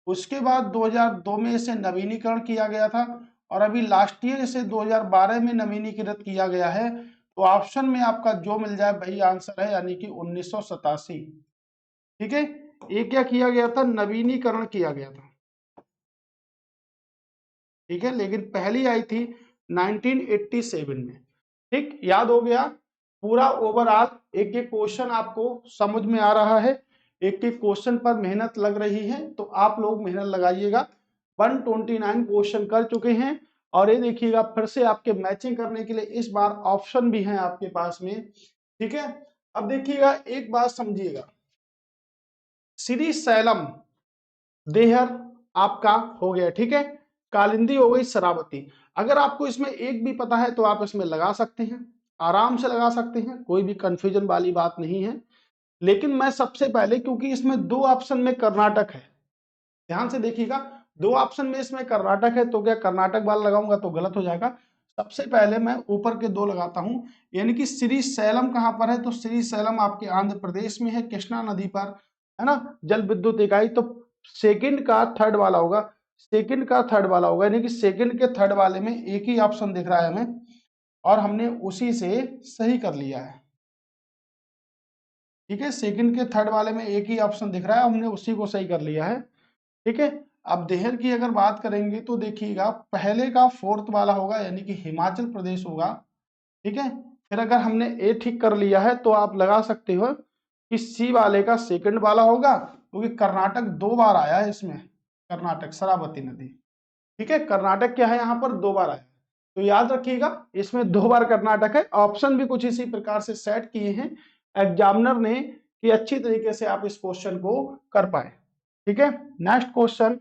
उसके बाद 2002 में इसे नवीनीकरण किया गया था, और अभी लास्ट ईयर इसे 2012 में नवीनीकृत किया गया है। तो ऑप्शन में आपका जो मिल जाए वही आंसर है, यानी कि 1987। ठीक है, ये क्या किया गया था, नवीनीकरण किया गया था। ठीक है, लेकिन पहली आई थी 1987 में। ठीक, याद हो गया पूरा ओवरऑल। एक एक क्वेश्चन आपको समझ में आ रहा है, एक एक क्वेश्चन पर मेहनत लग रही है, तो आप लोग मेहनत लगाइएगा। 129 क्वेश्चन कर चुके हैं, और ये देखिएगा फिर से आपके मैचिंग करने के लिए इस बार ऑप्शन भी हैं आपके पास में। ठीक है, अब देखिएगा एक बात समझिएगा, श्री सैलम देहर आपका हो गया। ठीक है, कालिंदी हो गई, शरावती। अगर आपको इसमें एक भी पता है तो आप इसमें लगा सकते हैं, आराम से लगा सकते हैं, कोई भी कंफ्यूजन वाली बात नहीं है। लेकिन मैं सबसे पहले, क्योंकि इसमें दो ऑप्शन में कर्नाटक है, ध्यान से देखिएगा, दो ऑप्शन में इसमें कर्नाटक है, तो क्या कर्नाटक वाला लगाऊंगा तो गलत हो जाएगा। सबसे पहले मैं ऊपर के दो लगाता हूं, यानी कि श्री सैलम कहां पर है, तो श्री सैलम आपके आंध्र प्रदेश में है, कृष्णा नदी पर, है ना, जल विद्युत इकाई। तो सेकंड का थर्ड वाला होगा, सेकंड का थर्ड वाला होगा, यानी कि सेकंड के थर्ड वाले में एक ही ऑप्शन दिख रहा है हमें, और हमने उसी से सही कर लिया है। ठीक है, सेकंड के थर्ड वाले में एक ही ऑप्शन दिख रहा है, हमने उसी को सही कर लिया है। ठीक है, अब देहर की अगर बात करेंगे तो देखिएगा पहले का फोर्थ वाला होगा, यानी कि हिमाचल प्रदेश होगा। ठीक है, फिर अगर हमने ए ठीक कर लिया है तो आप लगा सकते हो कि सी वाले का सेकंड वाला होगा, क्योंकि कर्नाटक दो बार आया है इसमें, कर्नाटक शरावती नदी। ठीक है, कर्नाटक क्या है यहाँ पर, दो बार आया, तो याद रखिएगा इसमें दो बार कर्नाटक है। ऑप्शन भी कुछ इसी प्रकार से सेट किए हैं एग्जामिनर ने, कि अच्छी तरीके से आप इस क्वेश्चन को कर पाए। ठीक है, नेक्स्ट क्वेश्चन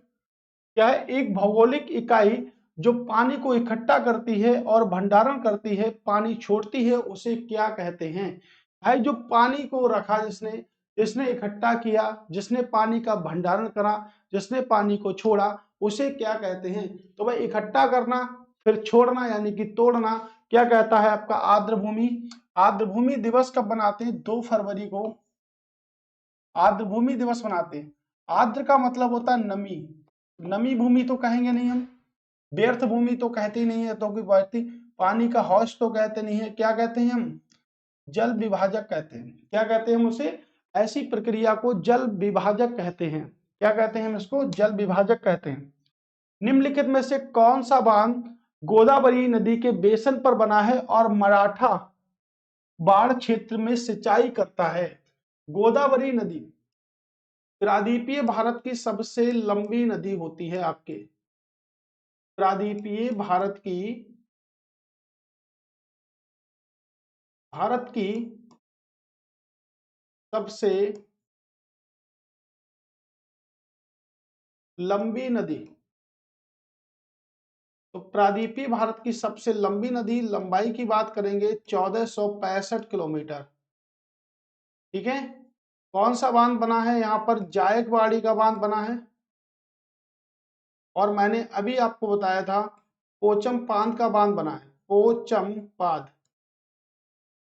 क्या है, एक भौगोलिक इकाई जो पानी को इकट्ठा करती है और भंडारण करती है, पानी छोड़ती है, उसे क्या कहते हैं। भाई जो पानी को रखा, जिसने जिसने इकट्ठा किया, जिसने पानी का भंडारण करा, जिसने पानी को छोड़ा, उसे क्या कहते हैं। तो भाई इकट्ठा करना फिर छोड़ना यानी कि तोड़ना, क्या कहता है आपका, आर्द्र भूमि। आर्द्र भूमि दिवस कब बनाते हैं, 2 फरवरी को आर्द्र भूमि दिवस मनाते हैं। आर्द्र का मतलब होता है नमी, नमी भूमि तो कहेंगे नहीं हम, व्यर्थ भूमि तो कहते ही नहीं है, तो कोई बढ़ती पानी का हौज तो कहते नहीं है, क्या कहते हैं हम, जल विभाजक कहते हैं। क्या कहते हैं हम उसे, ऐसी प्रक्रिया को जल विभाजक कहते हैं। क्या कहते हैं हम इसको, जल विभाजक कहते हैं। निम्नलिखित में से कौन सा बांध गोदावरी नदी के बेसन पर बना है और मराठा बाढ़ क्षेत्र में सिंचाई करता है। गोदावरी नदी प्रायद्वीपीय भारत की सबसे लंबी नदी होती है आपके, प्रायद्वीपीय भारत की सबसे लंबी नदी। तो प्रायद्वीपीय भारत की सबसे लंबी नदी, लंबाई की बात करेंगे 1465 किलोमीटर। ठीक है, कौन सा बांध बना है यहाँ पर, जायकवाड़ी का बांध बना है, और मैंने अभी आपको बताया था पोचमपाद का बांध बना है, पोचमपाद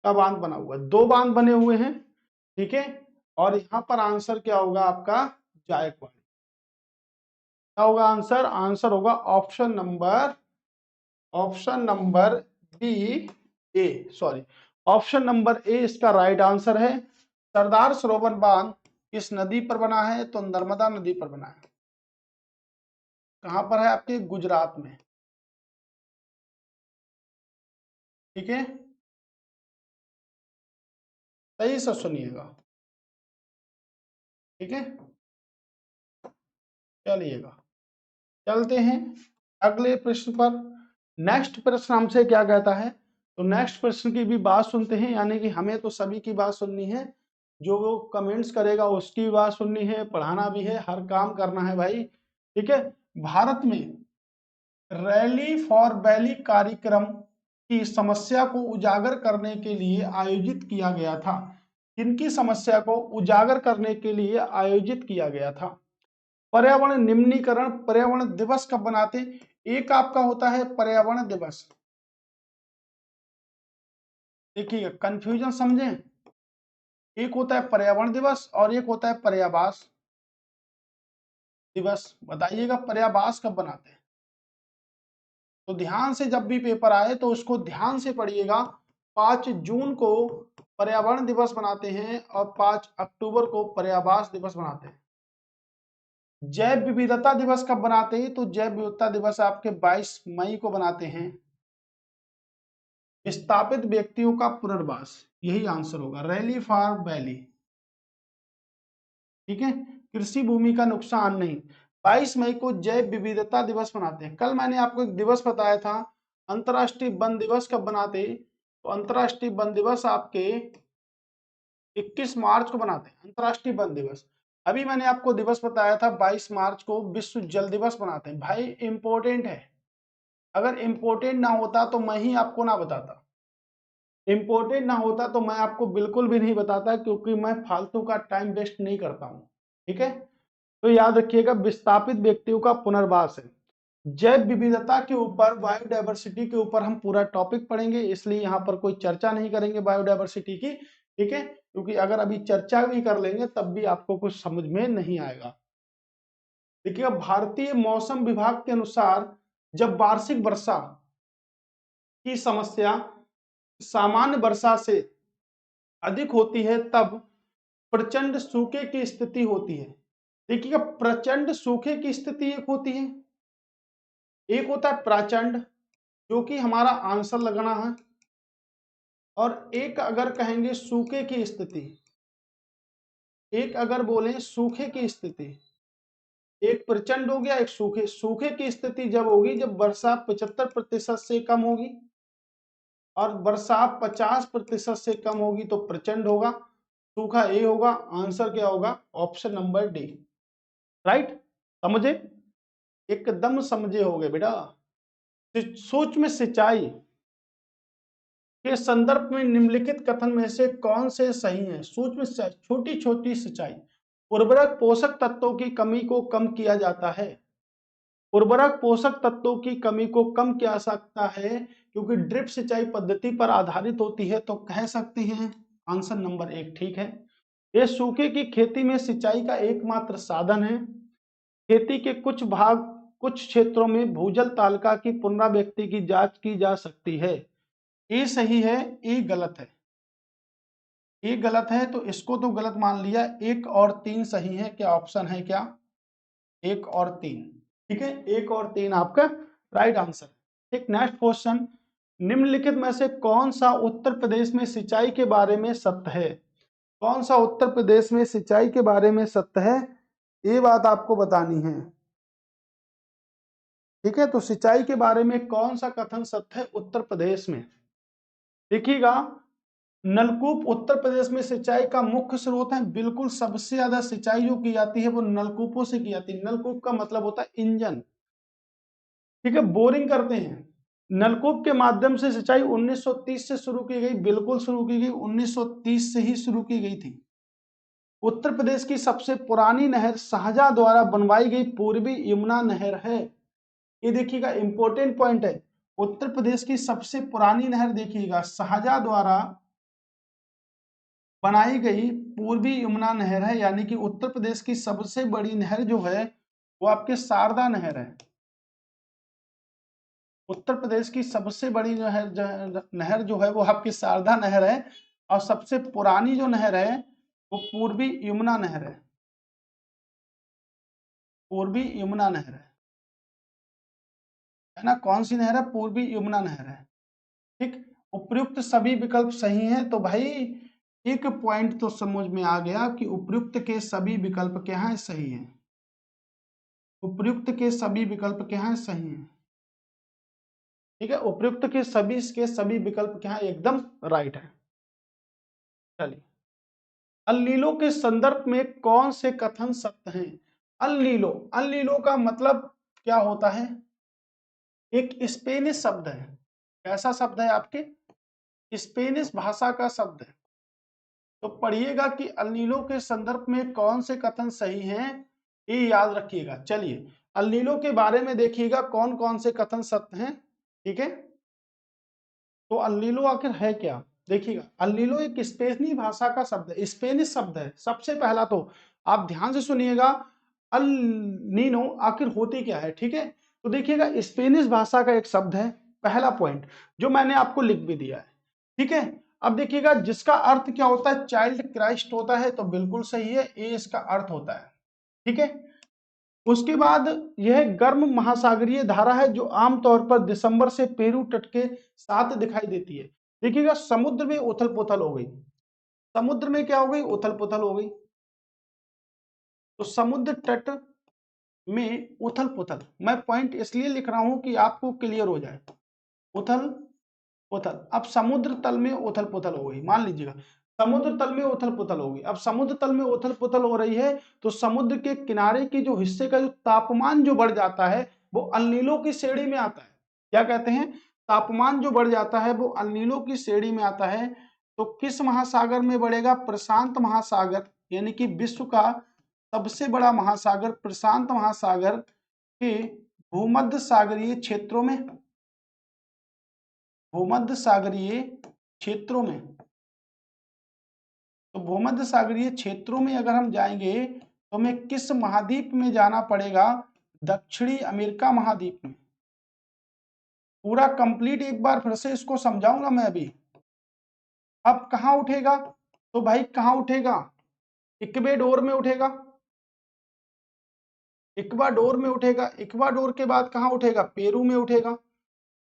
का बांध बना हुआ है, दो बांध बने हुए हैं। ठीक है, और यहाँ पर आंसर क्या होगा आपका, जायकवाड़ी। क्या होगा आंसर, आंसर होगा option number B, ah sorry, option number A इसका राइट आंसर है। सरदार सरोवर बांध किस नदी पर बना है, तो नर्मदा नदी पर बना है। कहां पर है आपके, गुजरात में। ठीक है, सही से सुनिएगा। ठीक है, चलिएगा, चलते हैं अगले प्रश्न पर। नेक्स्ट प्रश्न हमसे क्या कहता है, तो नेक्स्ट प्रश्न की भी बात सुनते हैं, यानी कि हमें तो सभी की बात सुननी है, जो वो कमेंट्स करेगा उसकी बात सुननी है, पढ़ाना भी है, हर काम करना है भाई। ठीक है, भारत में रैली फॉर वैली कार्यक्रम की समस्या को उजागर करने के लिए आयोजित किया गया था। किनकी समस्या को उजागर करने के लिए आयोजित किया गया था। पर्यावरण निम्नीकरण, पर्यावरण दिवस कब बनाते, एक आपका होता है पर्यावरण दिवस, देखिए कंफ्यूजन समझें, एक होता है पर्यावरण दिवस और एक होता है पर्यावास दिवस। बताइएगा पर्यावास कब बनाते हैं। तो ध्यान से जब भी पेपर आए तो उसको ध्यान से पढ़िएगा। 5 जून को पर्यावरण दिवस मनाते हैं और 5 अक्टूबर को पर्यावास दिवस मनाते हैं। जैव विविधता दिवस कब बनाते हैं? तो जैव विविधता दिवस आपके 22 मई को बनाते हैं। विस्थापित व्यक्तियों का पुनर्वास, यही आंसर होगा, रैली फॉर वैली। ठीक है, कृषि भूमि का नुकसान नहीं। 22 मई को जैव विविधता दिवस मनाते हैं। कल मैंने आपको एक दिवस बताया था, अंतरराष्ट्रीय वन दिवस कब बनाते? तो अंतरराष्ट्रीय वन दिवस आपके 21 मार्च को बनाते हैं, अंतरराष्ट्रीय वन दिवस। अभी मैंने आपको दिवस बताया था 22 मार्च को विश्व जल दिवस मनाते हैं। भाई इंपॉर्टेंट है, अगर इंपॉर्टेंट ना होता तो मैं ही आपको ना बताता, इंपॉर्टेंट ना होता तो मैं आपको बिल्कुल भी नहीं बताता, क्योंकि मैं फालतू का टाइम वेस्ट नहीं करता हूं। ठीक है, तो याद रखिएगा विस्थापित व्यक्तियों का पुनर्वास है। जैव विविधता के ऊपर, बायोडायवर्सिटी के ऊपर हम पूरा टॉपिक पढ़ेंगे, इसलिए यहाँ पर कोई चर्चा नहीं करेंगे बायोडायवर्सिटी की। ठीक है, क्योंकि अगर अभी चर्चा भी कर लेंगे तब भी आपको कुछ समझ में नहीं आएगा। देखिए, भारतीय मौसम विभाग के अनुसार जब वार्षिक वर्षा की समस्या सामान्य वर्षा से अधिक होती है तब प्रचंड सूखे की स्थिति होती है। देखिएगा, प्रचंड सूखे की स्थिति एक होती है, एक होता है प्रचंड, जो कि हमारा आंसर लगना है, और एक अगर कहेंगे सूखे की स्थिति, एक अगर बोले सूखे की स्थिति, एक प्रचंड हो गया, एक सूखे। सूखे की स्थिति जब होगी जब वर्षा 75% से कम होगी, और वर्षा 50% से कम होगी तो प्रचंड होगा, सूखा ए होगा। आंसर क्या होगा? Option number D. राइट, समझे? एकदम समझे होगे बेटा। सूक्ष्म सिंचाई के संदर्भ में निम्नलिखित कथन में से कौन से सही हैं? सूक्ष्म सिंचाई, छोटी छोटी सिंचाई। उर्वरक पोषक तत्वों की कमी को कम किया जाता है। उर्वरक पोषक तत्वों की कमी को कम किया सकता है क्योंकि ड्रिप सिंचाई पद्धति पर आधारित होती है, तो कह सकते हैं आंसर नंबर 1 ठीक है। यह सूखे की खेती में सिंचाई का एकमात्र साधन है। खेती के कुछ क्षेत्रों में भूजल तालिका की पुनरावृत्ति की जांच की जा सकती है। ए सही है, ए गलत है। ए गलत है तो इसको तो गलत मान लिया। 1 और 3 सही है। क्या ऑप्शन है? क्या 1 और 3? ठीक है, 1 और 3 आपका राइट आंसर। ठीक, नेक्स्ट क्वेश्चन, निम्नलिखित में से कौन सा उत्तर प्रदेश में सिंचाई के बारे में सत्य है? कौन सा उत्तर प्रदेश में सिंचाई के बारे में सत्य है, ये बात आपको बतानी है। ठीक है, तो सिंचाई के बारे में कौन सा कथन सत्य है उत्तर प्रदेश में? देखिएगा, नलकूप उत्तर प्रदेश में सिंचाई का मुख्य स्रोत है। बिल्कुल, सबसे ज्यादा सिंचाई जो की जाती है वो नलकूपों से की जाती है। नलकूप का मतलब होता है इंजन। ठीक है, बोरिंग करते हैं। नलकूप के माध्यम से सिंचाई 1930 से शुरू की गई। बिल्कुल शुरू की गई, 1930 से ही शुरू की गई थी। उत्तर प्रदेश की सबसे पुरानी नहर शाहजहां द्वारा बनवाई गई पूर्वी यमुना नहर है। ये देखिएगा, इंपॉर्टेंट पॉइंट है। उत्तर प्रदेश की सबसे पुरानी नहर देखिएगा, शाहजहां द्वारा बनाई गई पूर्वी यमुना नहर है, यानी कि उत्तर प्रदेश की सबसे बड़ी नहर जो है वो आपके शारदा नहर है। उत्तर प्रदेश की सबसे बड़ी नहर जो है वो आपकी शारदा नहर है, और सबसे पुरानी जो नहर है वो पूर्वी यमुना नहर है। पूर्वी यमुना नहर है ना? कौन सी नहर है? पूर्वी यमुना नहर है। ठीक, उपयुक्त सभी विकल्प सही हैं। तो भाई एक पॉइंट तो समझ में आ गया कि उपयुक्त के सभी विकल्प क्या हैं? सही हैं। उपयुक्त के सभी विकल्प क्या हैं? सही हैं। ठीक है, उपयुक्त के सभी विकल्प क्या हैं? एकदम राइट है। चलिए, अल नीनो के संदर्भ में कौन से कथन सत्य हैं? अल नीनो, अल नीनो का मतलब क्या होता है? एक स्पेनिश शब्द है। कैसा शब्द है? आपके स्पेनिश भाषा का शब्द है। तो पढ़िएगा कि अल नीनो के संदर्भ में कौन से कथन सही हैं, ये याद रखिएगा। चलिए, अल नीनो के बारे में देखिएगा कौन कौन से कथन सत्य हैं। ठीक है, तो अल नीनो आखिर है क्या? देखिएगा, अल नीनो एक स्पेनी भाषा का शब्द है, स्पेनिश शब्द है। सबसे पहला तो आप ध्यान से सुनिएगा, अल नीनो आखिर होती क्या है? ठीक है, तो देखिएगा स्पेनिश भाषा का एक शब्द है, पहला पॉइंट जो मैंने आपको लिख भी दिया है, ठीक है। अब देखिएगा जिसका अर्थ क्या होता है, चाइल्ड क्राइस्ट होता है, तो बिल्कुल सही है, ए इसका अर्थ होता है, ठीक है। उसके बाद यह गर्म महासागरीय धारा है जो आमतौर पर दिसंबर से पेरू तट के साथ दिखाई देती है। देखिएगा समुद्र में उथल पुथल हो गई, समुद्र में क्या हो गई, उथल पुथल हो गई, तो समुद्र तट में उथल पुथल, मैं पॉइंट इसलिए लिख रहा हूं कि आपको क्लियर हो जाए, उथल पुथल। अब समुद्र तल में उथल पुथल हो गई, मान लीजिएगा समुद्र तल में उथल पुथल हो गई। अब समुद्र तल में उथल पुथल हो रही है तो समुद्र के किनारे के जो हिस्से का जो तापमान जो बढ़ जाता है वो अल नीनो की श्रेणी में आता है। क्या कहते हैं, तापमान जो बढ़ जाता है वो अल नीनो की श्रेणी में आता है। तो किस महासागर में बढ़ेगा, प्रशांत महासागर, यानी कि विश्व का सबसे बड़ा महासागर प्रशांत महासागर के भूमध्य सागरीय क्षेत्रों में, भूमध्य सागरीय क्षेत्रों में। तो भूमध्य सागरीय क्षेत्रों में अगर हम जाएंगे तो हमें किस महाद्वीप में जाना पड़ेगा, दक्षिणी अमेरिका महाद्वीप में। पूरा कंप्लीट एक बार फिर से इसको समझाऊंगा मैं अभी। अब कहां उठेगा, तो भाई कहां उठेगा, इक्वेडोर में उठेगा, इक्वाडोर में उठेगा। इक्वाडोर के बाद कहां उठेगा, पेरू में उठेगा।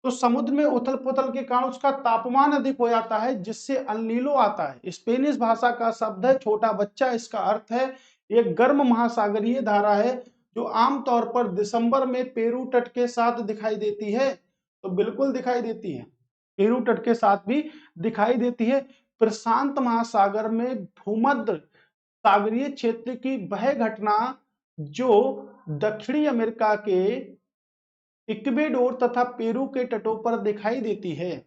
तो समुद्र में उथल पुथल के कारण उसका तापमान अधिक हो जाता है जिससे अल नीनो आता है। स्पेनिश भाषा का शब्द है छोटा बच्चा, इसका अर्थ है एक गर्म महासागरीय धारा है जो आमतौर पर दिसंबर में पेरू तट के साथ दिखाई देती है। तो बिल्कुल दिखाई देती है, पेरू तट के साथ भी दिखाई देती है। प्रशांत महासागर में भूमध्य सागरीय क्षेत्र की वह घटना जो दक्षिणी अमेरिका के इक्वेडोर तथा पेरू के तटों पर दिखाई देती है,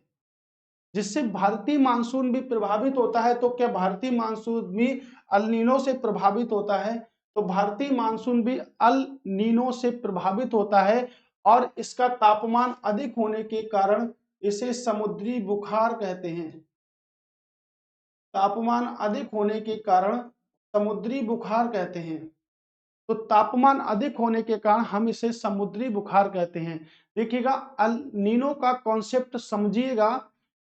जिससे भारतीय मानसून भी प्रभावित होता है। तो क्या भारतीय मानसून भी अल नीनो से प्रभावित होता है, तो भारतीय मानसून भी अल नीनो से प्रभावित होता है और इसका तापमान अधिक होने के कारण इसे समुद्री बुखार कहते हैं। तापमान अधिक होने के कारण समुद्री बुखार कहते हैं। तो तापमान अधिक होने के कारण हम इसे समुद्री बुखार कहते हैं। देखिएगा अल नीनो का कॉन्सेप्ट समझिएगा,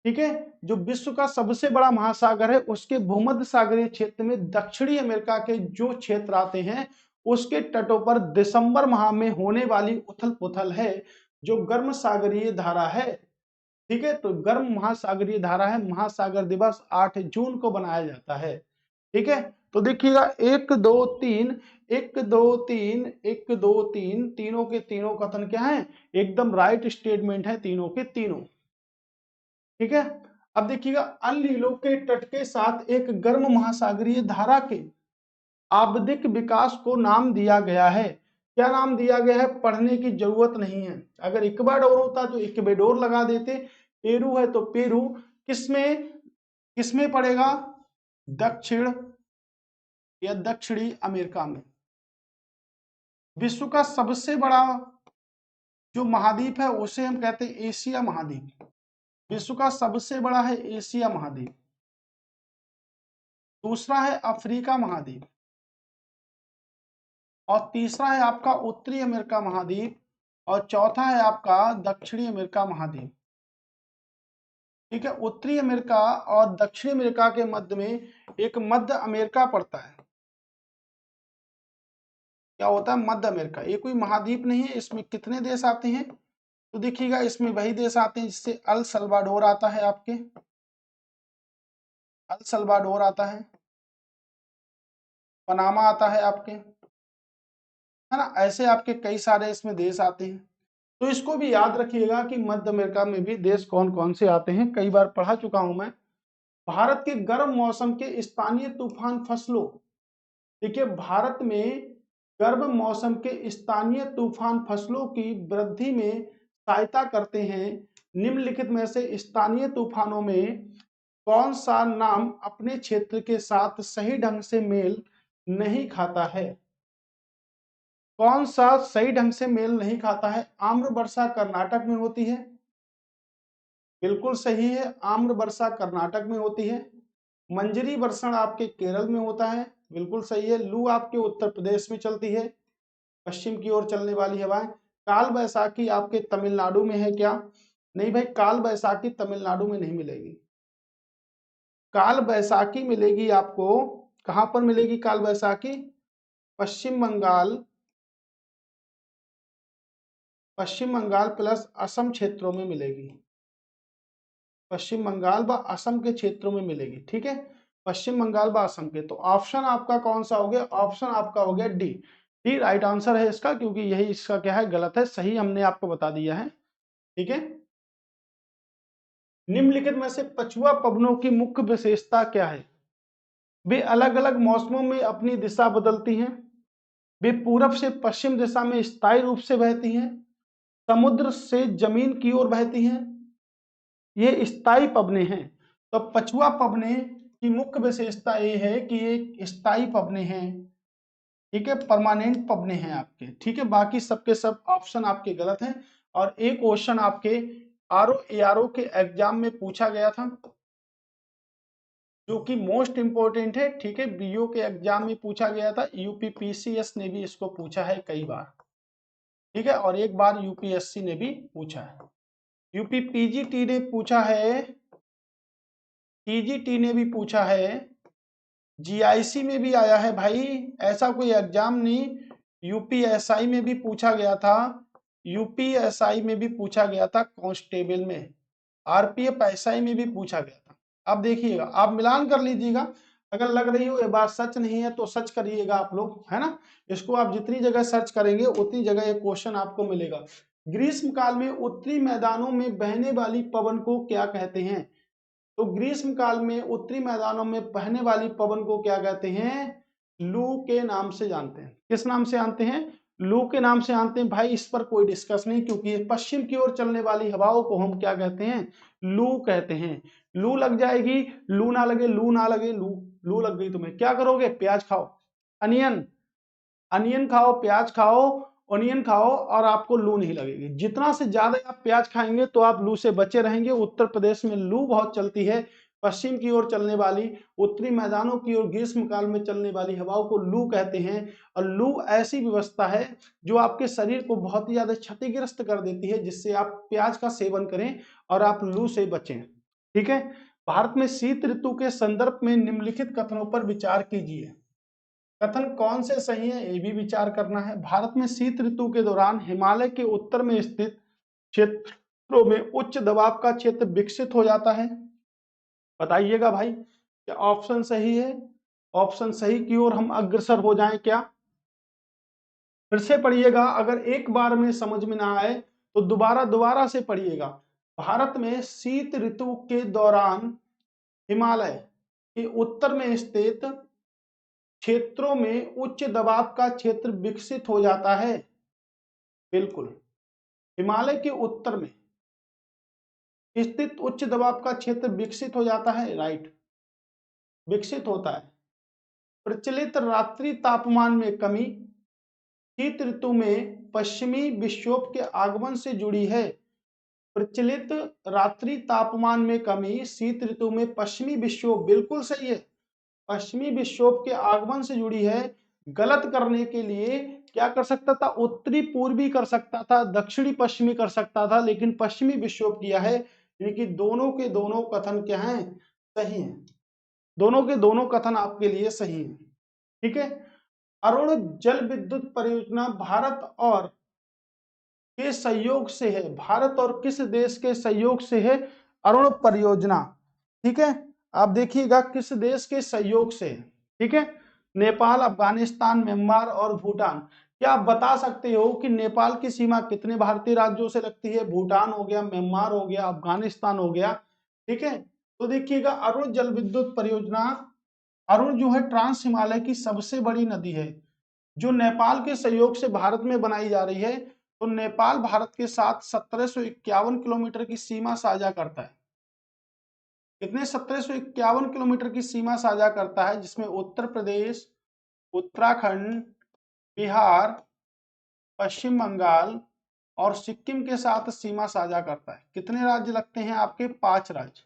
ठीक है। जो विश्व का सबसे बड़ा महासागर है उसके भूमध्य सागरीय क्षेत्र में दक्षिणी अमेरिका के जो क्षेत्र आते हैं उसके तटों पर दिसंबर माह में होने वाली उथल पुथल है जो गर्म सागरीय धारा है, ठीक है। तो गर्म महासागरीय धारा है। महासागर दिवस 8 जून को बनाया जाता है, ठीक है। तो देखिएगा 1 2 3 1 2 3 1 2 3 तीनों के तीनों कथन क्या है, एकदम राइट स्टेटमेंट है तीनों के तीनों, ठीक है। अब देखिएगा अल नीनो के तट के साथ एक गर्म महासागरीय धारा के आवधिक विकास को नाम दिया गया है। क्या नाम दिया गया है, पढ़ने की जरूरत नहीं है। अगर इक्वाडोर होता तो इक्वेडोर लगा देते, पेरू है तो पेरू। किसमें किसमें पड़ेगा, दक्षिण या दक्षिणी अमेरिका में। विश्व का सबसे बड़ा जो महाद्वीप है उसे हम कहते हैं एशिया महाद्वीप। विश्व का सबसे बड़ा है एशिया महाद्वीप। दूसरा है अफ्रीका महाद्वीप और तीसरा है आपका उत्तरी अमेरिका महाद्वीप और चौथा है आपका दक्षिणी अमेरिका महाद्वीप, ठीक है। उत्तरी अमेरिका और दक्षिणी अमेरिका के मध्य में एक मध्य अमेरिका पड़ता है। क्या होता है, मध्य अमेरिका। ये कोई महाद्वीप नहीं है। इसमें कितने देश आते हैं, तो देखिएगा इसमें वही देश आते हैं जिससे अल सल्वाडोर आता है, आपके अल सल्वाडोर आता है, पनामा आता है आपके, है ना। ऐसे आपके कई सारे इसमें देश आते हैं। तो इसको भी याद रखिएगा कि मध्य अमेरिका में भी देश कौन कौन से आते हैं, कई बार पढ़ा चुका हूं मैं। भारत के गर्म मौसम के स्थानीय तूफान फसलों, देखिए भारत में गर्म मौसम के स्थानीय तूफान फसलों की वृद्धि में सहायता करते हैं। निम्नलिखित में से स्थानीय तूफानों में कौन सा नाम अपने क्षेत्र के साथ सही ढंग से मेल नहीं खाता है, कौन सा सही ढंग से मेल नहीं खाता है। आम्र वर्षा कर्नाटक में होती है, बिल्कुल सही है, आम्र वर्षा कर्नाटक में होती है। मंजरी वर्षण आपके केरल में होता है, बिल्कुल सही है। लू आपके उत्तर प्रदेश में चलती है, पश्चिम की ओर चलने वाली हवाएं। काल बैसाखी आपके तमिलनाडु में है क्या? नहीं भाई, काल बैसाखी तमिलनाडु में नहीं मिलेगी। काल बैसाखी मिलेगी आपको, कहां पर मिलेगी काल बैसाखी? पश्चिम बंगाल, पश्चिम बंगाल प्लस असम क्षेत्रों में मिलेगी। पश्चिम बंगाल व असम के क्षेत्रों में मिलेगी, ठीक है, पश्चिम बंगाल व असम के। तो ऑप्शन आपका कौन सा हो गया? ऑप्शन आपका हो गया डी। डी राइट आंसर है इसका, क्योंकि यही इसका क्या है, गलत है, सही हमने आपको बता दिया है, ठीक है। निम्नलिखित में से पछुआ पवनों की मुख्य विशेषता क्या है? वे अलग अलग मौसमों में अपनी दिशा बदलती हैं, वे पूरब से पश्चिम दिशा में स्थायी रूप से बहती हैं, समुद्र से जमीन की ओर बहती हैं, ये स्थायी पवने हैं। तो पछुआ पवने की मुख्य विशेषता ये है कि ये स्थायी पवने हैं, ठीक है, परमानेंट पवने हैं आपके, ठीक है। बाकी सबके सब ऑप्शन आपके गलत हैं। और एक क्वेश्चन आपके आरओ एआरओ के एग्जाम में पूछा गया था, जो कि मोस्ट इंपोर्टेंट है, ठीक है, बीओ के एग्जाम में पूछा गया था, यूपीपीसीएस ने भी इसको पूछा है कई बार, ठीक है, और एक बार यूपीएससी ने भी पूछा है, यूपीपीजीटी ने पूछा है, टीजीटी ने भी पूछा है, जीआईसी में भी आया है भाई, ऐसा कोई एग्जाम नहीं। यूपीएसआई में भी पूछा गया था, यूपीएसआई में भी पूछा गया था कांस्टेबल में, आरपीएफ एसआई में भी पूछा गया था। अब देखिएगा, आप मिलान कर लीजिएगा, अगर लग रही हो ये बात सच नहीं है तो सच करिएगा आप लोग, है ना। इसको आप जितनी जगह सर्च करेंगे उतनी जगह ये क्वेश्चन आपको मिलेगा। ग्रीष्म काल में उत्तरी मैदानों में बहने वाली पवन को क्या कहते हैं? तो ग्रीष्म काल में उत्तरी मैदानों में बहने वाली पवन को क्या कहते हैं? लू के नाम से जानते हैं। किस नाम से जानते हैं? लू के नाम से जानते हैं भाई, इस पर कोई डिस्कस नहीं, क्योंकि पश्चिम की ओर चलने वाली हवाओं को हम क्या कहते हैं? लू कहते हैं। लू लग जाएगी, लू ना लगे, लू ना लगे, लू लू लग गई तुम्हें, क्या करोगे? प्याज खाओ, अनियन, अनियन खाओ, प्याज खाओ, ऑनियन खाओ, और आपको लू नहीं लगेगी। जितना से ज्यादा आप प्याज खाएंगे तो आप लू से बचे रहेंगे। उत्तर प्रदेश में लू बहुत चलती है, पश्चिम की ओर चलने वाली, उत्तरी मैदानों की ओर ग्रीष्म काल में चलने वाली हवाओं को लू कहते हैं। और लू ऐसी व्यवस्था है जो आपके शरीर को बहुत ही ज्यादा क्षतिग्रस्त कर देती है, जिससे आप प्याज का सेवन करें और आप लू से बचें, ठीक है। भारत में शीत ऋतु के संदर्भ में निम्नलिखित कथनों पर विचार कीजिए। कथन कौन से सही है, ये भी विचार करना है। भारत में शीत ऋतु के दौरान हिमालय के उत्तर में स्थित क्षेत्रों में उच्च दबाव का क्षेत्र विकसित हो जाता है। बताइएगा भाई, क्या ऑप्शन सही है? ऑप्शन सही की ओर हम अग्रसर हो जाएं क्या? फिर से पढ़िएगा, अगर एक बार में समझ में ना आए तो दोबारा दोबारा से पढ़िएगा। भारत में शीत ऋतु के दौरान हिमालय के उत्तर में स्थित क्षेत्रों में उच्च दबाव का क्षेत्र विकसित हो जाता है। बिल्कुल, हिमालय के उत्तर में स्थित उच्च दबाव का क्षेत्र विकसित हो जाता है, राइट, विकसित होता है। प्रचलित रात्रि तापमान में कमी शीत ऋतु में पश्चिमी विक्षोभ के आगमन से जुड़ी है। प्रचलित रात्रि तापमान में कमी शीत ऋतु में पश्चिमी विक्षोभ, बिल्कुल सही है, पश्चिमी विक्षोभ के आगमन से जुड़ी है। गलत करने के लिए क्या कर सकता था? उत्तरी पूर्वी कर सकता था, दक्षिणी पश्चिमी कर सकता था, लेकिन पश्चिमी विक्षोभ किया है, यानी कि दोनों के दोनों कथन क्या हैं? सही हैं। दोनों के दोनों कथन आपके लिए सही हैं, ठीक है। अरुण जल विद्युत परियोजना भारत और के सहयोग से है। भारत और किस देश के सहयोग से है अरुण परियोजना? ठीक है, आप देखिएगा किस देश के सहयोग से, ठीक है। नेपाल, अफगानिस्तान, म्यांमार और भूटान। क्या आप बता सकते हो कि नेपाल की सीमा कितने भारतीय राज्यों से लगती है? भूटान हो गया, म्यांमार हो गया, अफगानिस्तान हो गया, ठीक है। तो देखिएगा, अरुण जल विद्युत परियोजना, अरुण जो है ट्रांस हिमालय की सबसे बड़ी नदी है, जो नेपाल के सहयोग से भारत में बनाई जा रही है। तो नेपाल भारत के साथ 1751 किलोमीटर की सीमा साझा करता है। कितने? 1751 किलोमीटर की सीमा साझा करता है, जिसमें उत्तर प्रदेश, उत्तराखंड, बिहार, पश्चिम बंगाल और सिक्किम के साथ सीमा साझा करता है। कितने राज्य लगते हैं आपके? 5 राज्य,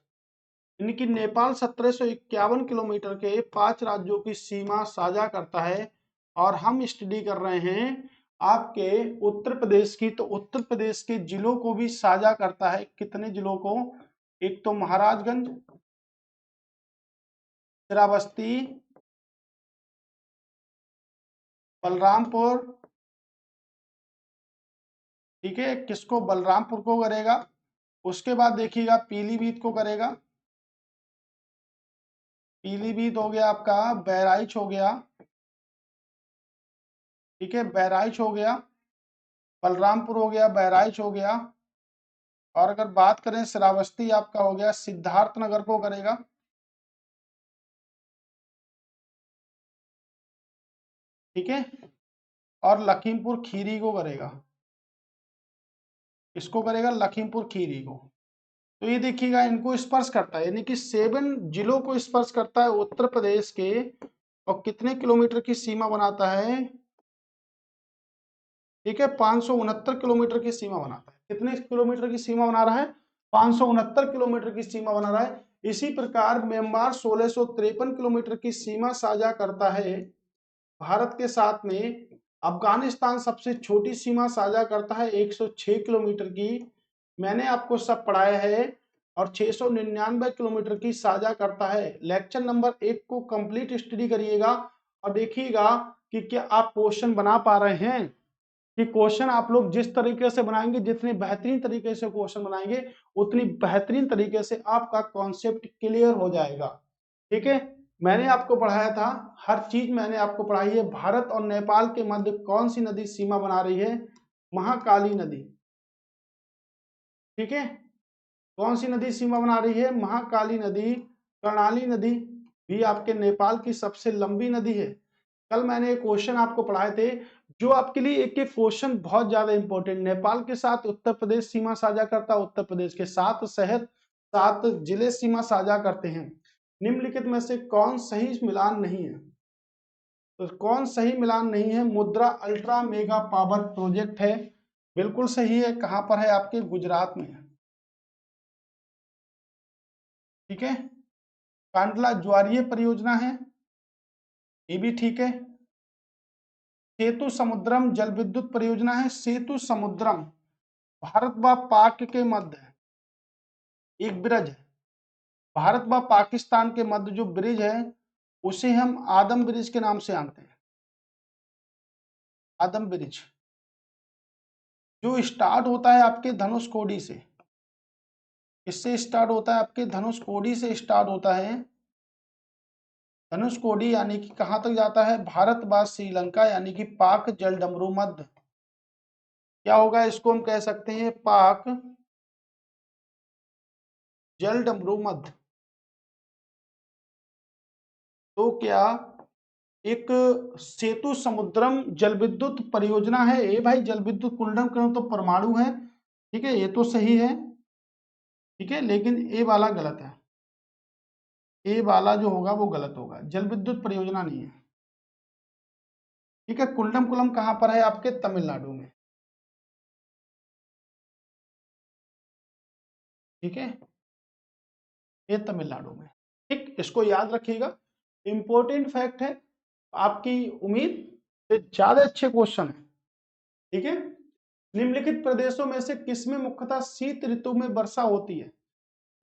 यानी कि नेपाल 1751 किलोमीटर के 5 राज्यों की सीमा साझा करता है। और हम स्टडी कर रहे हैं आपके उत्तर प्रदेश की, तो उत्तर प्रदेश के जिलों को भी साझा करता है। कितने जिलों को? एक तो महाराजगंज, श्रावस्ती, बलरामपुर, ठीक है, किसको? बलरामपुर को करेगा। उसके बाद देखिएगा पीलीभीत को करेगा। पीलीभीत हो गया आपका, बहराइच हो गया, ठीक है, बहराइच हो गया, बलरामपुर हो गया, बहराइच हो गया। और अगर बात करें श्रावस्ती आपका हो गया, सिद्धार्थनगर को करेगा, ठीक है, और लखीमपुर खीरी को करेगा। इसको करेगा लखीमपुर खीरी को। तो ये देखिएगा इनको स्पर्श करता है, यानी कि 7 जिलों को स्पर्श करता है उत्तर प्रदेश के। और कितने किलोमीटर की सीमा बनाता है? ठीक है, 569 किलोमीटर की सीमा बनाता है। कितने किलोमीटर की सीमा बना रहा है? 569 किलोमीटर की सीमा बना रहा है। इसी प्रकार म्यांमार 1653 किलोमीटर की सीमा साझा करता है भारत के साथ में। अफगानिस्तान सबसे छोटी सीमा साझा करता है 106 किलोमीटर की। मैंने आपको सब पढ़ाया है। और 699 किलोमीटर की साझा करता है। लेक्चर नंबर 1 को कंप्लीट स्टडी करिएगा और देखिएगा कि क्या आप क्वेश्चन बना पा रहे हैं। कि क्वेश्चन आप लोग जिस तरीके से बनाएंगे, जितने बेहतरीन तरीके से क्वेश्चन बनाएंगे, उतनी बेहतरीन तरीके से आपका कॉन्सेप्ट क्लियर हो जाएगा। ठीक है, मैंने आपको पढ़ाया था, हर चीज मैंने आपको पढ़ाई है। भारत और नेपाल के मध्य कौन सी नदी सीमा बना रही है? महाकाली नदी। ठीक है, कौन सी नदी सीमा बना रही है? महाकाली नदी। कर्णाली नदी भी आपके नेपाल की सबसे लंबी नदी है। कल मैंने एक क्वेश्चन आपको पढ़ाए थे, जो आपके लिए एक एक क्वेश्चन बहुत ज्यादा इंपॉर्टेंट। नेपाल के साथ उत्तर प्रदेश सीमा साझा करता है, उत्तर प्रदेश के 7 शहर 7 जिले सीमा साझा करते हैं। निम्नलिखित में से कौन सही मिलान नहीं है? तो कौन सही मिलान नहीं है? मुद्रा अल्ट्रा मेगा पावर प्रोजेक्ट है, बिल्कुल सही है। कहां पर है? आपके गुजरात में है। ठीक है, कांडला ज्वारीय परियोजना है, ये भी ठीक है। सेतु समुद्रम जल विद्युत परियोजना है। सेतु समुद्रम भारत व पाक के मध्य एक ब्रिज है। भारत व पाकिस्तान के मध्य जो ब्रिज है, उसे हम आदम ब्रिज के नाम से जानते हैं। आदम ब्रिज जो स्टार्ट होता है आपके धनुषकोडी से। किससे स्टार्ट होता है? आपके धनुषकोडी से स्टार्ट होता है। धनुषकोडी यानी कि कहां तक जाता है? भारत व श्रीलंका यानी कि पाक जलडमरू मध्य। क्या होगा? इसको हम कह सकते हैं पाक जलडमरू मध्य। तो क्या एक सेतु समुद्रम जल विद्युत परियोजना है? ए भाई, जल विद्युत कुंडम करो तो परमाणु है, ठीक है, ये तो सही है, ठीक है, लेकिन ए वाला गलत है। ए वाला जो होगा वो गलत होगा, जल विद्युत परियोजना नहीं है। ठीक है, कुंडम कुलम कहां पर है? आपके तमिलनाडु में। ठीक है, ये तमिलनाडु में। ठीक, इसको याद रखिएगा, इंपॉर्टेंट फैक्ट है। आपकी उम्मीद से ज्यादा अच्छे क्वेश्चन है। ठीक है, निम्नलिखित प्रदेशों में से किसमें मुख्यतः शीत ऋतु में वर्षा होती है?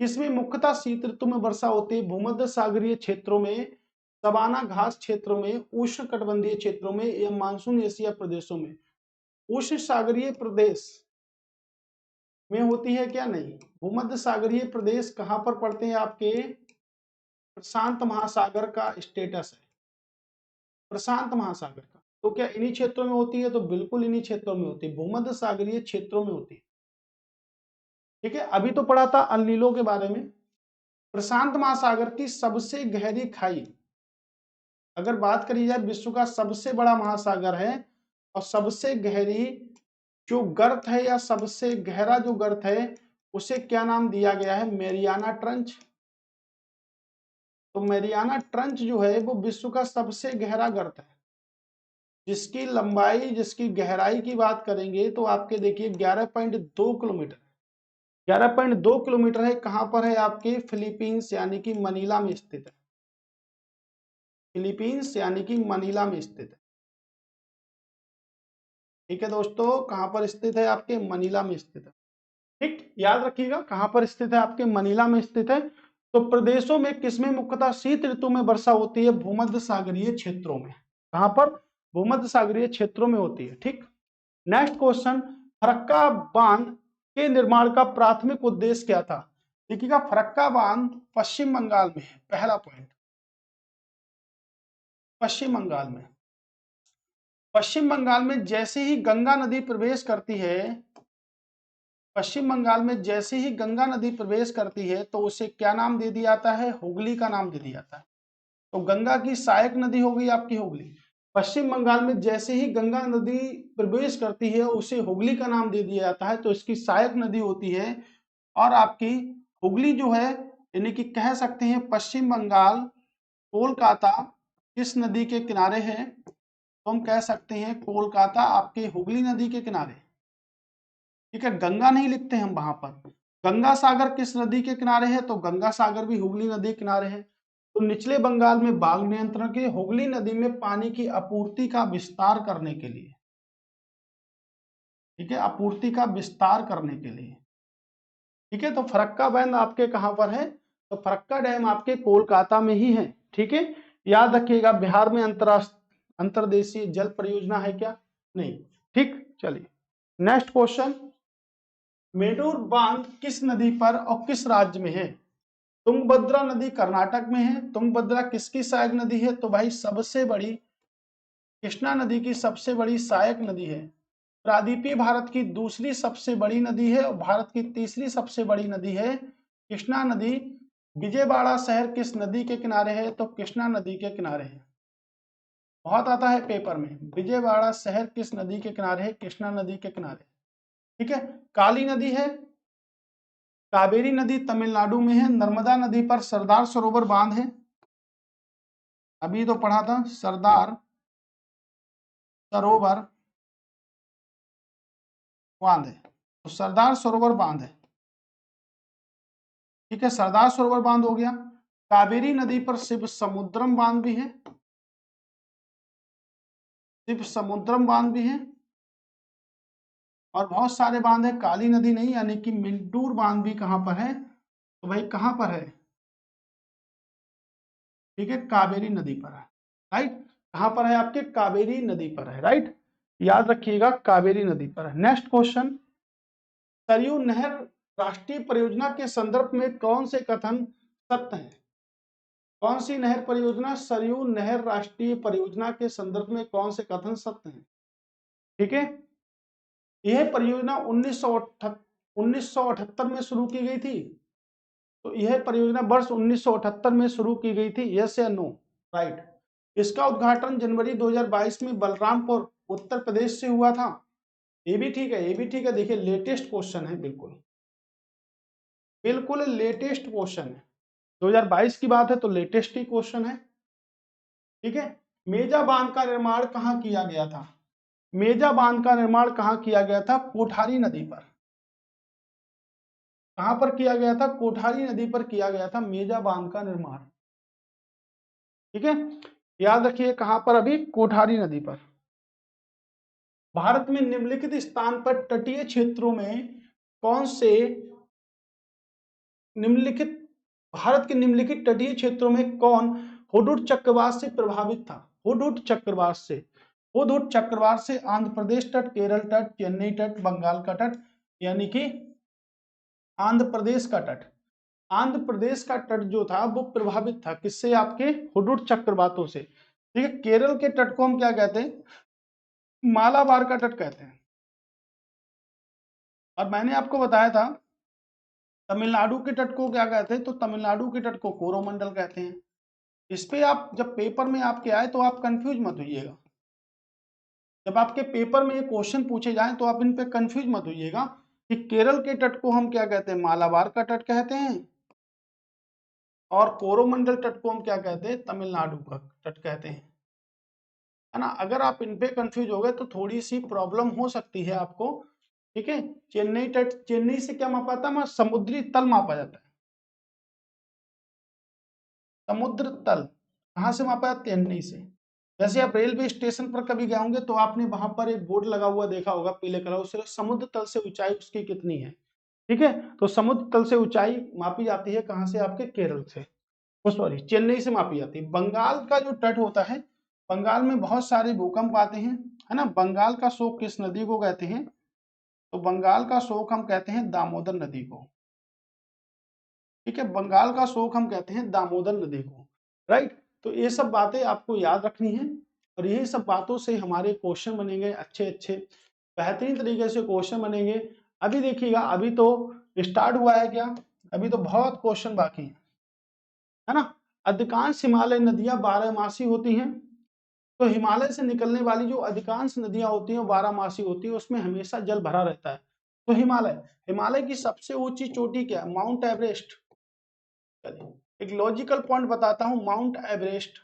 किसमें मुख्यतः शीत ऋतु में वर्षा होती है? भूमध्य सागरीय क्षेत्रों में, सवाना घास क्षेत्रों में, उष्ण कटिबंधीय क्षेत्रों में, या मानसून एशिया प्रदेशों में? उष्ण सागरीय प्रदेश में होती है क्या? नहीं। भूमध्य सागरीय प्रदेश कहां पर पड़ते हैं? आपके प्रशांत महासागर का स्टेटस है, प्रशांत महासागर का। तो क्या इन्हीं क्षेत्रों में होती है? तो बिल्कुल इन्हीं क्षेत्रों में होती है, भूमध्य सागरीय क्षेत्रों में होती है। ठीक है, अभी तो पढ़ा था अल नीनो के बारे में। प्रशांत महासागर की सबसे गहरी खाई, अगर बात करी जाए विश्व का सबसे बड़ा महासागर है, और सबसे गहरी जो गर्त है, या सबसे गहरा जो गर्त है, उसे क्या नाम दिया गया है? Mariana trench. तो मेरियाना ट्रंच जो है वो विश्व का सबसे गहरा गर्त है, जिसकी लंबाई, जिसकी गहराई की बात करेंगे तो आपके देखिए 11.2 किलोमीटर। 11.2 किलोमीटर है। कहां पर है? आपके फिलीपींस यानी कि मनीला में स्थित है। फिलीपींस यानी कि मनीला में स्थित है। ठीक है दोस्तों, कहाँ पर स्थित है? आपके मनीला में स्थित है। ठीक, याद रखिएगा कहाँ पर स्थित है? आपके मनीला में स्थित है। तो प्रदेशों में किसमें मुख्यतः शीत ऋतु में वर्षा होती है? भूमध्य सागरीय क्षेत्रों में। कहाँ पर? भूमध्य सागरीय क्षेत्रों में होती है। ठीक, नेक्स्ट क्वेश्चन, फरक्का बांध के निर्माण का प्राथमिक उद्देश्य क्या था? देखिएगा, फरक्का बांध पश्चिम बंगाल में है, पहला पॉइंट, पश्चिम बंगाल में। पश्चिम बंगाल में जैसे ही गंगा नदी प्रवेश करती है, पश्चिम बंगाल में जैसे ही गंगा नदी प्रवेश करती है तो उसे क्या नाम दे दिया जाता है? हुगली का नाम दे दिया जाता है। तो गंगा की सहायक नदी हो गई आपकी हुगली। पश्चिम बंगाल में जैसे ही गंगा नदी प्रवेश करती है उसे हुगली का नाम दे दिया जाता है, तो इसकी सहायक नदी होती है। और आपकी हुगली जो है, यानी कि कह सकते हैं पश्चिम बंगाल कोलकाता किस नदी के किनारे है? तो हम कह सकते हैं कोलकाता आपके हुगली नदी के किनारे। ठीक है, गंगा नहीं लिखते हम वहां पर। गंगा सागर किस नदी के किनारे है? तो गंगा सागर भी हुगली नदी के किनारे है। तो निचले बंगाल में बाढ़ नियंत्रण के हुगली नदी में पानी की आपूर्ति का विस्तार करने के लिए, ठीक है, आपूर्ति का विस्तार करने के लिए। ठीक है, तो फरक्का बांध आपके कहां पर है? तो फरक्का डैम आपके कोलकाता में ही है। ठीक है, याद रखिएगा, बिहार में अंतर्देशीय जल परियोजना है क्या? नहीं। ठीक, चलिए नेक्स्ट क्वेश्चन, मेडूर बांध किस नदी पर और किस राज्य में है? तुंगभद्रा नदी कर्नाटक में है। तुंगभद्रा किसकी सहायक नदी है? तो भाई सबसे बड़ी कृष्णा नदी की सबसे बड़ी सहायक नदी है। प्रायद्वीपीय भारत की दूसरी सबसे बड़ी नदी है और भारत की तीसरी सबसे बड़ी नदी है कृष्णा नदी। विजयवाड़ा शहर किस नदी के किनारे है? तो कृष्णा नदी के किनारे है। बहुत आता है पेपर में, विजयवाड़ा शहर किस नदी के किनारे है? कृष्णा नदी के किनारे। ठीक है, काली नदी है, कावेरी नदी तमिलनाडु में है। नर्मदा नदी पर सरदार सरोवर बांध है, अभी तो पढ़ा था, सरदार सरोवर बांध है। तो सरदार सरोवर बांध है। ठीक है, सरदार सरोवर बांध हो गया। कावेरी नदी पर शिव समुद्रम बांध भी है, शिव समुद्रम बांध भी है। और बहुत सारे बांध है, काली नदी नहीं, यानी कि मिंटूर बांध भी कहां पर है? तो भाई कहां पर है? ठीक है, कावेरी नदी पर है। राइट, कहां पर है? आपके कावेरी नदी पर है। राइट, याद रखिएगा कावेरी नदी पर है। नेक्स्ट क्वेश्चन, सरयू नहर राष्ट्रीय परियोजना के संदर्भ में कौन से कथन सत्य हैं? कौन सी नहर परियोजना? सरयू नहर राष्ट्रीय परियोजना के संदर्भ में कौन से कथन सत्य हैं? ठीक है, यह परियोजना 1978 में शुरू की गई थी। तो यह परियोजना वर्ष 1978 में शुरू की गई थी, यस या नो? राइट, इसका उद्घाटन जनवरी 2022 में बलरामपुर उत्तर प्रदेश से हुआ था। ये भी ठीक है, ये भी ठीक है। देखिए लेटेस्ट क्वेश्चन है, बिल्कुल बिल्कुल लेटेस्ट क्वेश्चन है। 2022 की बात है तो लेटेस्ट ही क्वेश्चन है। ठीक है, मेजा बांध का निर्माण कहां किया गया था? मेजा बांध का निर्माण कहां किया गया था? कोठारी नदी पर। कहां पर किया गया था? कोठारी नदी पर किया गया था मेजा बांध का निर्माण। ठीक है, याद रखिए कहां पर? अभी कोठारी नदी पर। भारत में निम्नलिखित स्थान पर तटीय क्षेत्रों में कौन से निम्नलिखित भारत के निम्नलिखित तटीय क्षेत्रों में कौन हुदहुद चक्रवात से प्रभावित था? हुदहुद चक्रवात से, हुदहुद चक्रवात से आंध्र प्रदेश तट, केरल तट, चेन्नई तट, बंगाल का तट, यानी कि आंध्र प्रदेश का तट। आंध्र प्रदेश का तट जो था वो प्रभावित था किससे? आपके हुदहुद चक्रवातों से। ठीक है, केरल के तट को हम क्या कहते हैं? मालाबार का तट कहते हैं। और मैंने आपको बताया था तमिलनाडु के तट को क्या कहते हैं? तो तमिलनाडु के तट को कोरोमंडल कहते हैं। इस पे आप जब पेपर में आपके आए तो आप कंफ्यूज मत होइएगा। जब आपके पेपर में ये क्वेश्चन पूछे जाएं तो आप इन पे कंफ्यूज मत होइएगा कि केरल के तट को हम क्या कहते हैं? मालाबार का तट कहते हैं। और कोरोमंडल तट को हम क्या कहते हैं? तमिलनाडु का तट कहते हैं। है ना, अगर आप इन पे कंफ्यूज हो गए तो थोड़ी सी प्रॉब्लम हो सकती है आपको। ठीक है, चेन्नई तट, चेन्नई से क्या मापा जाता है? समुद्री तल मापा जाता है। समुद्र तल कहां से मापा जाता है? चेन्नई से। जैसे आप रेलवे स्टेशन पर कभी गए होंगे तो आपने वहां पर एक बोर्ड लगा हुआ देखा होगा पीले कलर, उससे समुद्र तल से ऊंचाई उसकी कितनी है। ठीक है, तो समुद्र तल से ऊंचाई मापी जाती है कहाँ से, आपके केरल से, सॉरी चेन्नई से मापी जाती है। बंगाल का जो तट होता है, बंगाल में बहुत सारे भूकंप आते हैं, है ना। बंगाल का शोक किस नदी को कहते हैं, तो बंगाल का शोक हम कहते हैं दामोदर नदी को। ठीक है, बंगाल का शोक हम कहते हैं दामोदर नदी को, राइट। तो ये सब बातें आपको याद रखनी है और यही सब बातों से हमारे क्वेश्चन बनेंगे, अच्छे अच्छे बेहतरीन तरीके से क्वेश्चन बनेंगे। अभी देखिएगा, अभी तो स्टार्ट हुआ है क्या, अभी तो बहुत क्वेश्चन बाकी है ना। अधिकांश हिमालय नदियां 12मासी होती हैं, तो हिमालय से निकलने वाली जो अधिकांश नदियां होती हैं 12मासी होती है, उसमें हमेशा जल भरा रहता है। तो हिमालय, हिमालय की सबसे ऊंची चोटी क्या है, माउंट एवरेस्ट। एक लॉजिकल पॉइंट बताता हूं, माउंट एवरेस्ट।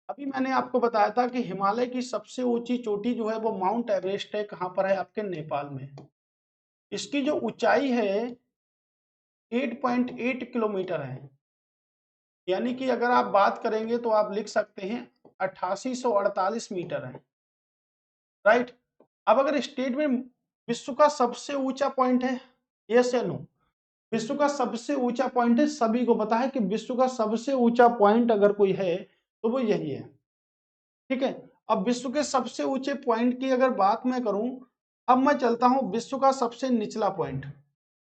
अभी मैंने आपको बताया था कि हिमालय की सबसे ऊंची चोटी जो है वो माउंट एवरेस्ट है, कहां पर है, आपके नेपाल में। इसकी जो ऊंचाई है 8.8 किलोमीटर है, यानी कि अगर आप बात करेंगे तो आप लिख सकते हैं 8848 मीटर है, राइट। अब अगर स्टेट में विश्व का सबसे ऊंचा पॉइंट है, यस या नो, विश्व का सबसे ऊंचा पॉइंट है, सभी को पता है कि विश्व का सबसे ऊंचा पॉइंट अगर कोई है तो वो यही है। ठीक है, अब विश्व के सबसे ऊंचे पॉइंट की अगर बात मैं करूं, अब मैं चलता हूं विश्व का सबसे निचला पॉइंट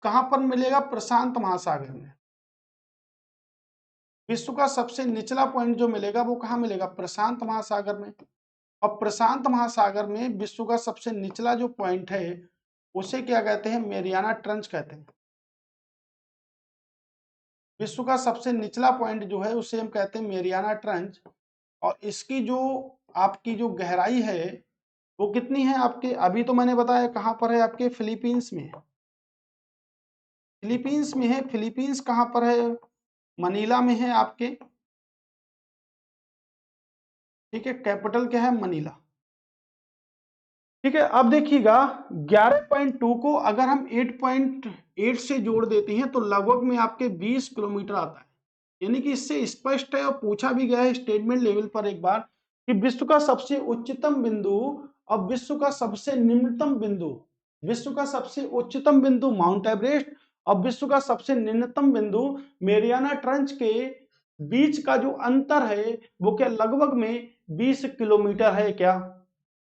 कहां पर मिलेगा, प्रशांत महासागर में। विश्व का सबसे निचला पॉइंट जो मिलेगा वो कहां मिलेगा, प्रशांत महासागर में। और प्रशांत महासागर में विश्व का सबसे निचला जो पॉइंट है उसे क्या कहते हैं, मेरियाना ट्रंच कहते हैं। विश्व का सबसे निचला पॉइंट जो है उसे हम कहते हैं मेरियाना ट्रंच। और इसकी जो आपकी जो गहराई है वो कितनी है आपके, अभी तो मैंने बताया कहां पर है, आपके फिलीपींस में है। फिलीपींस में है, फिलीपींस कहां पर है, मनीला में है आपके। ठीक है, कैपिटल क्या है, मनीला। ठीक है, अब देखिएगा 11.2 को अगर हम 8.8 से जोड़ देते हैं तो लगभग में आपके 20 किलोमीटर आता है। यानी कि इससे स्पष्ट है और पूछा भी गया है स्टेटमेंट लेवल पर एक बार कि विश्व का सबसे उच्चतम बिंदु और विश्व का सबसे निम्नतम बिंदु, विश्व का सबसे उच्चतम बिंदु माउंट एवरेस्ट और विश्व का सबसे निम्नतम बिंदु मेरियाना ट्रंच के बीच का जो अंतर है वो क्या लगभग में 20 किलोमीटर है, क्या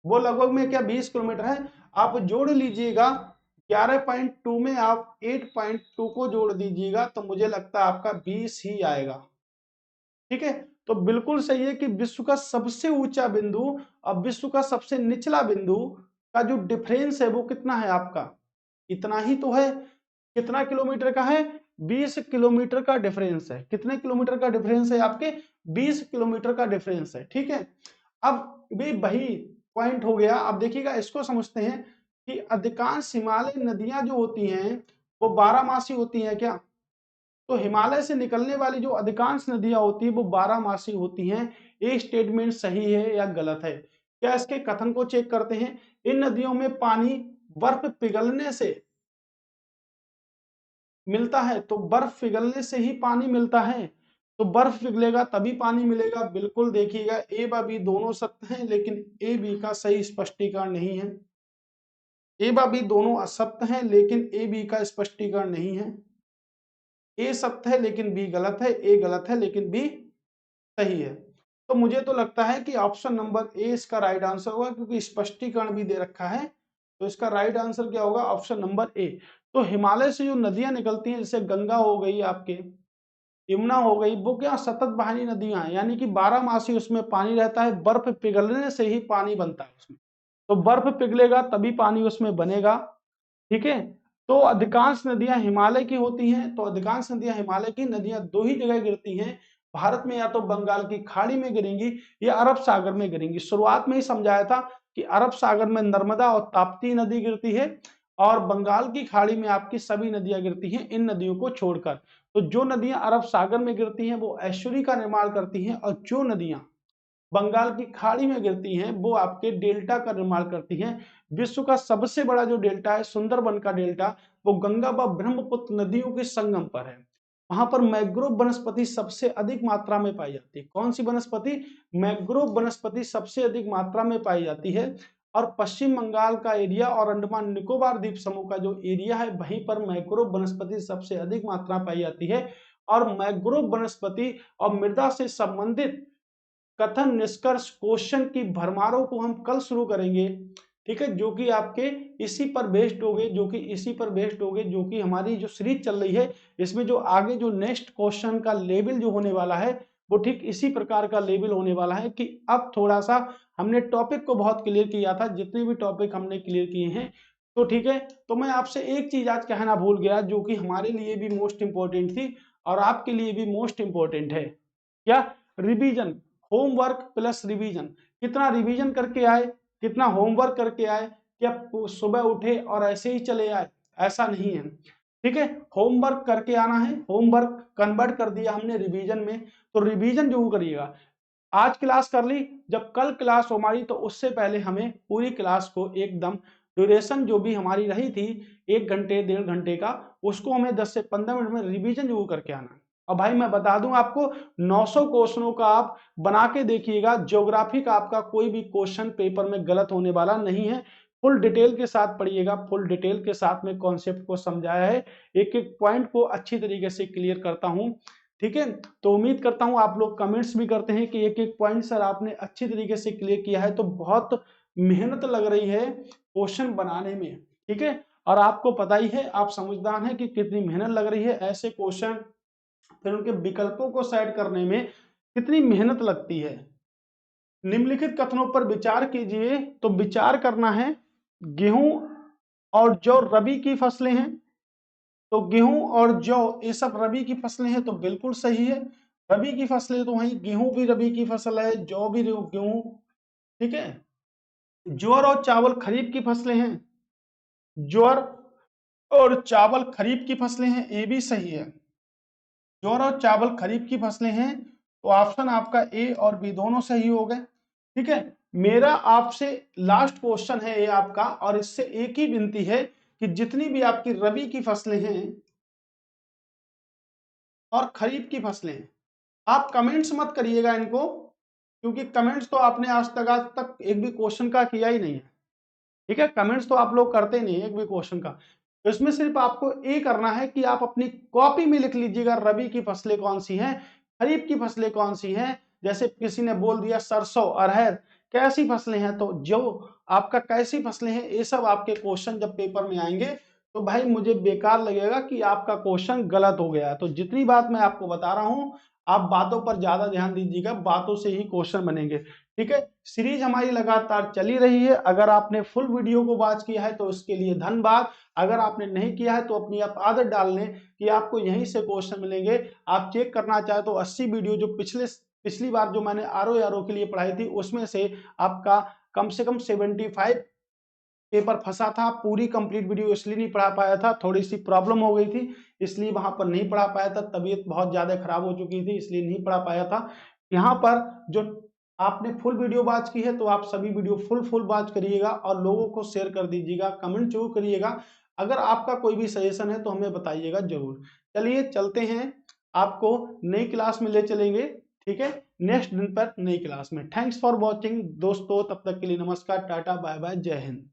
वो लगभग में क्या 20 किलोमीटर है। आप जोड़ लीजिएगा 11.2 में आप 8.2 को जोड़ दीजिएगा तो मुझे लगता है आपका 20 ही आएगा। ठीक है, तो बिल्कुल सही है कि विश्व का सबसे ऊंचा बिंदु और विश्व का सबसे निचला बिंदु का जो डिफरेंस है वो कितना है आपका, इतना ही तो है। कितना किलोमीटर का है, 20 किलोमीटर का डिफरेंस है। कितने किलोमीटर का डिफरेंस है आपके, 20 किलोमीटर का डिफरेंस है। ठीक है, अब भी वही पॉइंट हो गया। अब देखिएगा इसको समझते हैं कि अधिकांश हिमालय नदियां जो होती हैं वो 12मासी होती हैं क्या, तो हिमालय से निकलने वाली जो अधिकांश नदियां होती है वो 12मासी होती हैं। ये स्टेटमेंट सही है या गलत है, क्या इसके कथन को चेक करते हैं। इन नदियों में पानी बर्फ पिघलने से मिलता है, तो बर्फ पिघलने से ही पानी मिलता है, तो बर्फ पिघलेगा तभी पानी मिलेगा। बिल्कुल देखिएगा ए व बी दोनों सत्य हैं लेकिन ए बी का सही स्पष्टीकरण नहीं है। ए व बी दोनों असत्य हैं लेकिन ए बी का स्पष्टीकरण नहीं है। ए सत्य है लेकिन बी गलत है, ए गलत है लेकिन बी सही है। तो मुझे तो लगता है कि ऑप्शन नंबर ए इसका राइट आंसर होगा क्योंकि स्पष्टीकरण भी दे रखा है। तो इसका राइट आंसर क्या होगा, ऑप्शन नंबर ए। तो हिमालय से जो नदियां निकलती हैं जैसे गंगा हो गई आपके, यमुना हो गई, वो क्या सतत बहानी नदियां हैं, यानी कि 12मासी उसमें पानी रहता है। बर्फ पिघलने से ही पानी बनता है उसमें, तो बर्फ पिघलेगा तभी पानी उसमें बनेगा। ठीक है, तो अधिकांश नदियां हिमालय की होती हैं, तो अधिकांश नदियां हिमालय की नदियां दो ही जगह गिरती हैं भारत में, या तो बंगाल की खाड़ी में गिरेंगी या अरब सागर में गिरेंगी। शुरुआत में ही समझाया था कि अरब सागर में नर्मदा और ताप्ती नदी गिरती है और बंगाल की खाड़ी में आपकी सभी नदियां गिरती हैं इन नदियों को छोड़कर। तो जो नदियां अरब सागर में गिरती हैं वो एस्चुरी का निर्माण करती हैं और जो नदियां बंगाल की खाड़ी में गिरती हैं वो आपके डेल्टा का निर्माण करती हैं। विश्व का सबसे बड़ा जो डेल्टा है सुंदरबन का डेल्टा, वो गंगा व ब्रह्मपुत्र नदियों के संगम पर है। वहां पर मैंग्रोव वनस्पति सबसे अधिक मात्रा में पाई जाती है। कौन सी वनस्पति? मैंग्रोव वनस्पति सबसे अधिक मात्रा में पाई जाती है। और पश्चिम बंगाल का एरिया और अंडमान निकोबार द्वीप समूह का जो एरिया है वहीं पर मैंग्रोव वनस्पति सबसे अधिक मात्रा पाई जाती है। और मैंग्रोव वनस्पति और मृदा से संबंधित कथन, निष्कर्ष, क्वेश्चन की भरमारों को हम कल शुरू करेंगे, ठीक है, जो कि आपके इसी पर बेस्ड होंगे, जो कि हमारी जो सीरीज चल रही है इसमें जो आगे जो नेक्स्ट क्वेश्चन का लेवल जो होने वाला है वो ठीक इसी प्रकार का लेवल होने वाला है कि अब थोड़ा सा हमने टॉपिक को बहुत क्लियर किया था, जितने भी टॉपिक हमने क्लियर किए हैं। तो ठीक है, तो मैं आपसे एक चीज आज कहना भूल गया जो कि हमारे लिए भी मोस्ट इंपॉर्टेंट थी और आपके लिए भी मोस्ट इंपॉर्टेंट है। क्या? Revision, homework plus revision. कितना रिवीजन करके आए, कितना होमवर्क करके आए, क्या सुबह उठे और ऐसे ही चले आए? ऐसा नहीं है, ठीक है, होमवर्क करके आना है। होमवर्क कन्वर्ट कर दिया हमने रिवीजन में, तो रिवीजन जरूर करिएगा। आज क्लास कर ली, जब कल क्लास हो हमारी तो उससे पहले हमें पूरी क्लास को एकदम ड्यूरेशन जो भी हमारी रही थी 1 घंटे 1.5 घंटे का, उसको हमें 10 से 15 मिनट में रिवीजन जरूर करके आना। और भाई मैं बता दूं आपको 900 क्वेश्चनों का आप बना के देखिएगा, ज्योग्राफी का आपका कोई भी क्वेश्चन पेपर में गलत होने वाला नहीं है। फुल डिटेल के साथ पढ़िएगा, फुल डिटेल के साथ में कॉन्सेप्ट को समझाया है, एक एक पॉइंट को अच्छी तरीके से क्लियर करता हूं, ठीक है। तो उम्मीद करता हूं आप लोग कमेंट्स भी करते हैं कि एक एक पॉइंट सर आपने अच्छी तरीके से क्लियर किया है, तो बहुत मेहनत लग रही है क्वेश्चन बनाने में, ठीक है। और आपको पता ही है, आप समझदार हैं कि कितनी मेहनत लग रही है ऐसे क्वेश्चन, फिर उनके विकल्पों को सेट करने में कितनी मेहनत लगती है। निम्नलिखित कथनों पर विचार कीजिए। तो विचार करना है, गेहूं और जौ रबी की फसलें हैं, तो गेहूं और जौ ये सब रबी की फसलें हैं, तो बिल्कुल सही है। रबी की फसलें तो वही, गेहूं भी रबी की फसल है, जौ भी गेहूं, ठीक है। ज्वार और चावल खरीफ की फसलें हैं, ज्वार और चावल खरीफ की फसलें हैं, ये भी सही है। ज्वार और चावल खरीफ की फसलें हैं, तो ऑप्शन आपका ए और बी दोनों सही हो गए, ठीक है। मेरा आपसे लास्ट क्वेश्चन है ये आपका, और इससे एक ही विनती है कि जितनी भी आपकी रबी की फसलें हैं और खरीफ की फसलें हैं, आप कमेंट्स मत करिएगा इनको, क्योंकि कमेंट्स तो आपने आज तक एक भी क्वेश्चन का किया ही नहीं है, ठीक है। कमेंट्स तो आप लोग करते नहीं एक भी क्वेश्चन का। तो इसमें सिर्फ आपको ये करना है कि आप अपनी कॉपी में लिख लीजिएगा रबी की फसलें कौन सी हैं, खरीफ की फसलें कौन सी हैं। जैसे किसी ने बोल दिया सरसों, अरहर, कैसी फसलें हैं, तो जो आपका कैसी फसलें हैं, ये सब आपके क्वेश्चन जब पेपर में आएंगे तो भाई मुझे बेकार लगेगा कि आपका क्वेश्चन गलत हो गया। तो जितनी बात मैं आपको बता रहा हूं, आप बातों पर ज्यादा ध्यान दीजिएगा, बातों से ही क्वेश्चन बनेंगे, ठीक है। सीरीज हमारी लगातार चली रही है, अगर आपने फुल वीडियो को वॉच किया है तो उसके लिए धन्यवाद। अगर आपने नहीं किया है तो अपनी आप आदत डाल लें कि आपको यहीं से क्वेश्चन मिलेंगे। आप चेक करना चाहे तो 80 वीडियो जो पिछली बार जो मैंने आरओ के लिए पढ़ाई थी उसमें से आपका कम से कम 75 पेपर फंसा था। पूरी कंप्लीट वीडियो इसलिए नहीं पढ़ा पाया था, थोड़ी सी प्रॉब्लम हो गई थी, इसलिए वहां पर नहीं पढ़ा पाया था, तबीयत बहुत ज्यादा खराब हो चुकी थी, इसलिए नहीं पढ़ा पाया था। यहाँ पर जो आपने फुल वीडियो वॉच की है तो आप सभी वीडियो फुल वॉच करिएगा और लोगों को शेयर कर दीजिएगा, कमेंट जरूर करिएगा। अगर आपका कोई भी सजेशन है तो हमें बताइएगा जरूर। चलिए चलते हैं, आपको नई क्लास में ले चलेंगे, ठीक है, नेक्स्ट दिन पर नई क्लास में। थैंक्स फॉर वॉचिंग दोस्तों, तब तक के लिए नमस्कार, टाटा, बाय बाय, जय हिंद।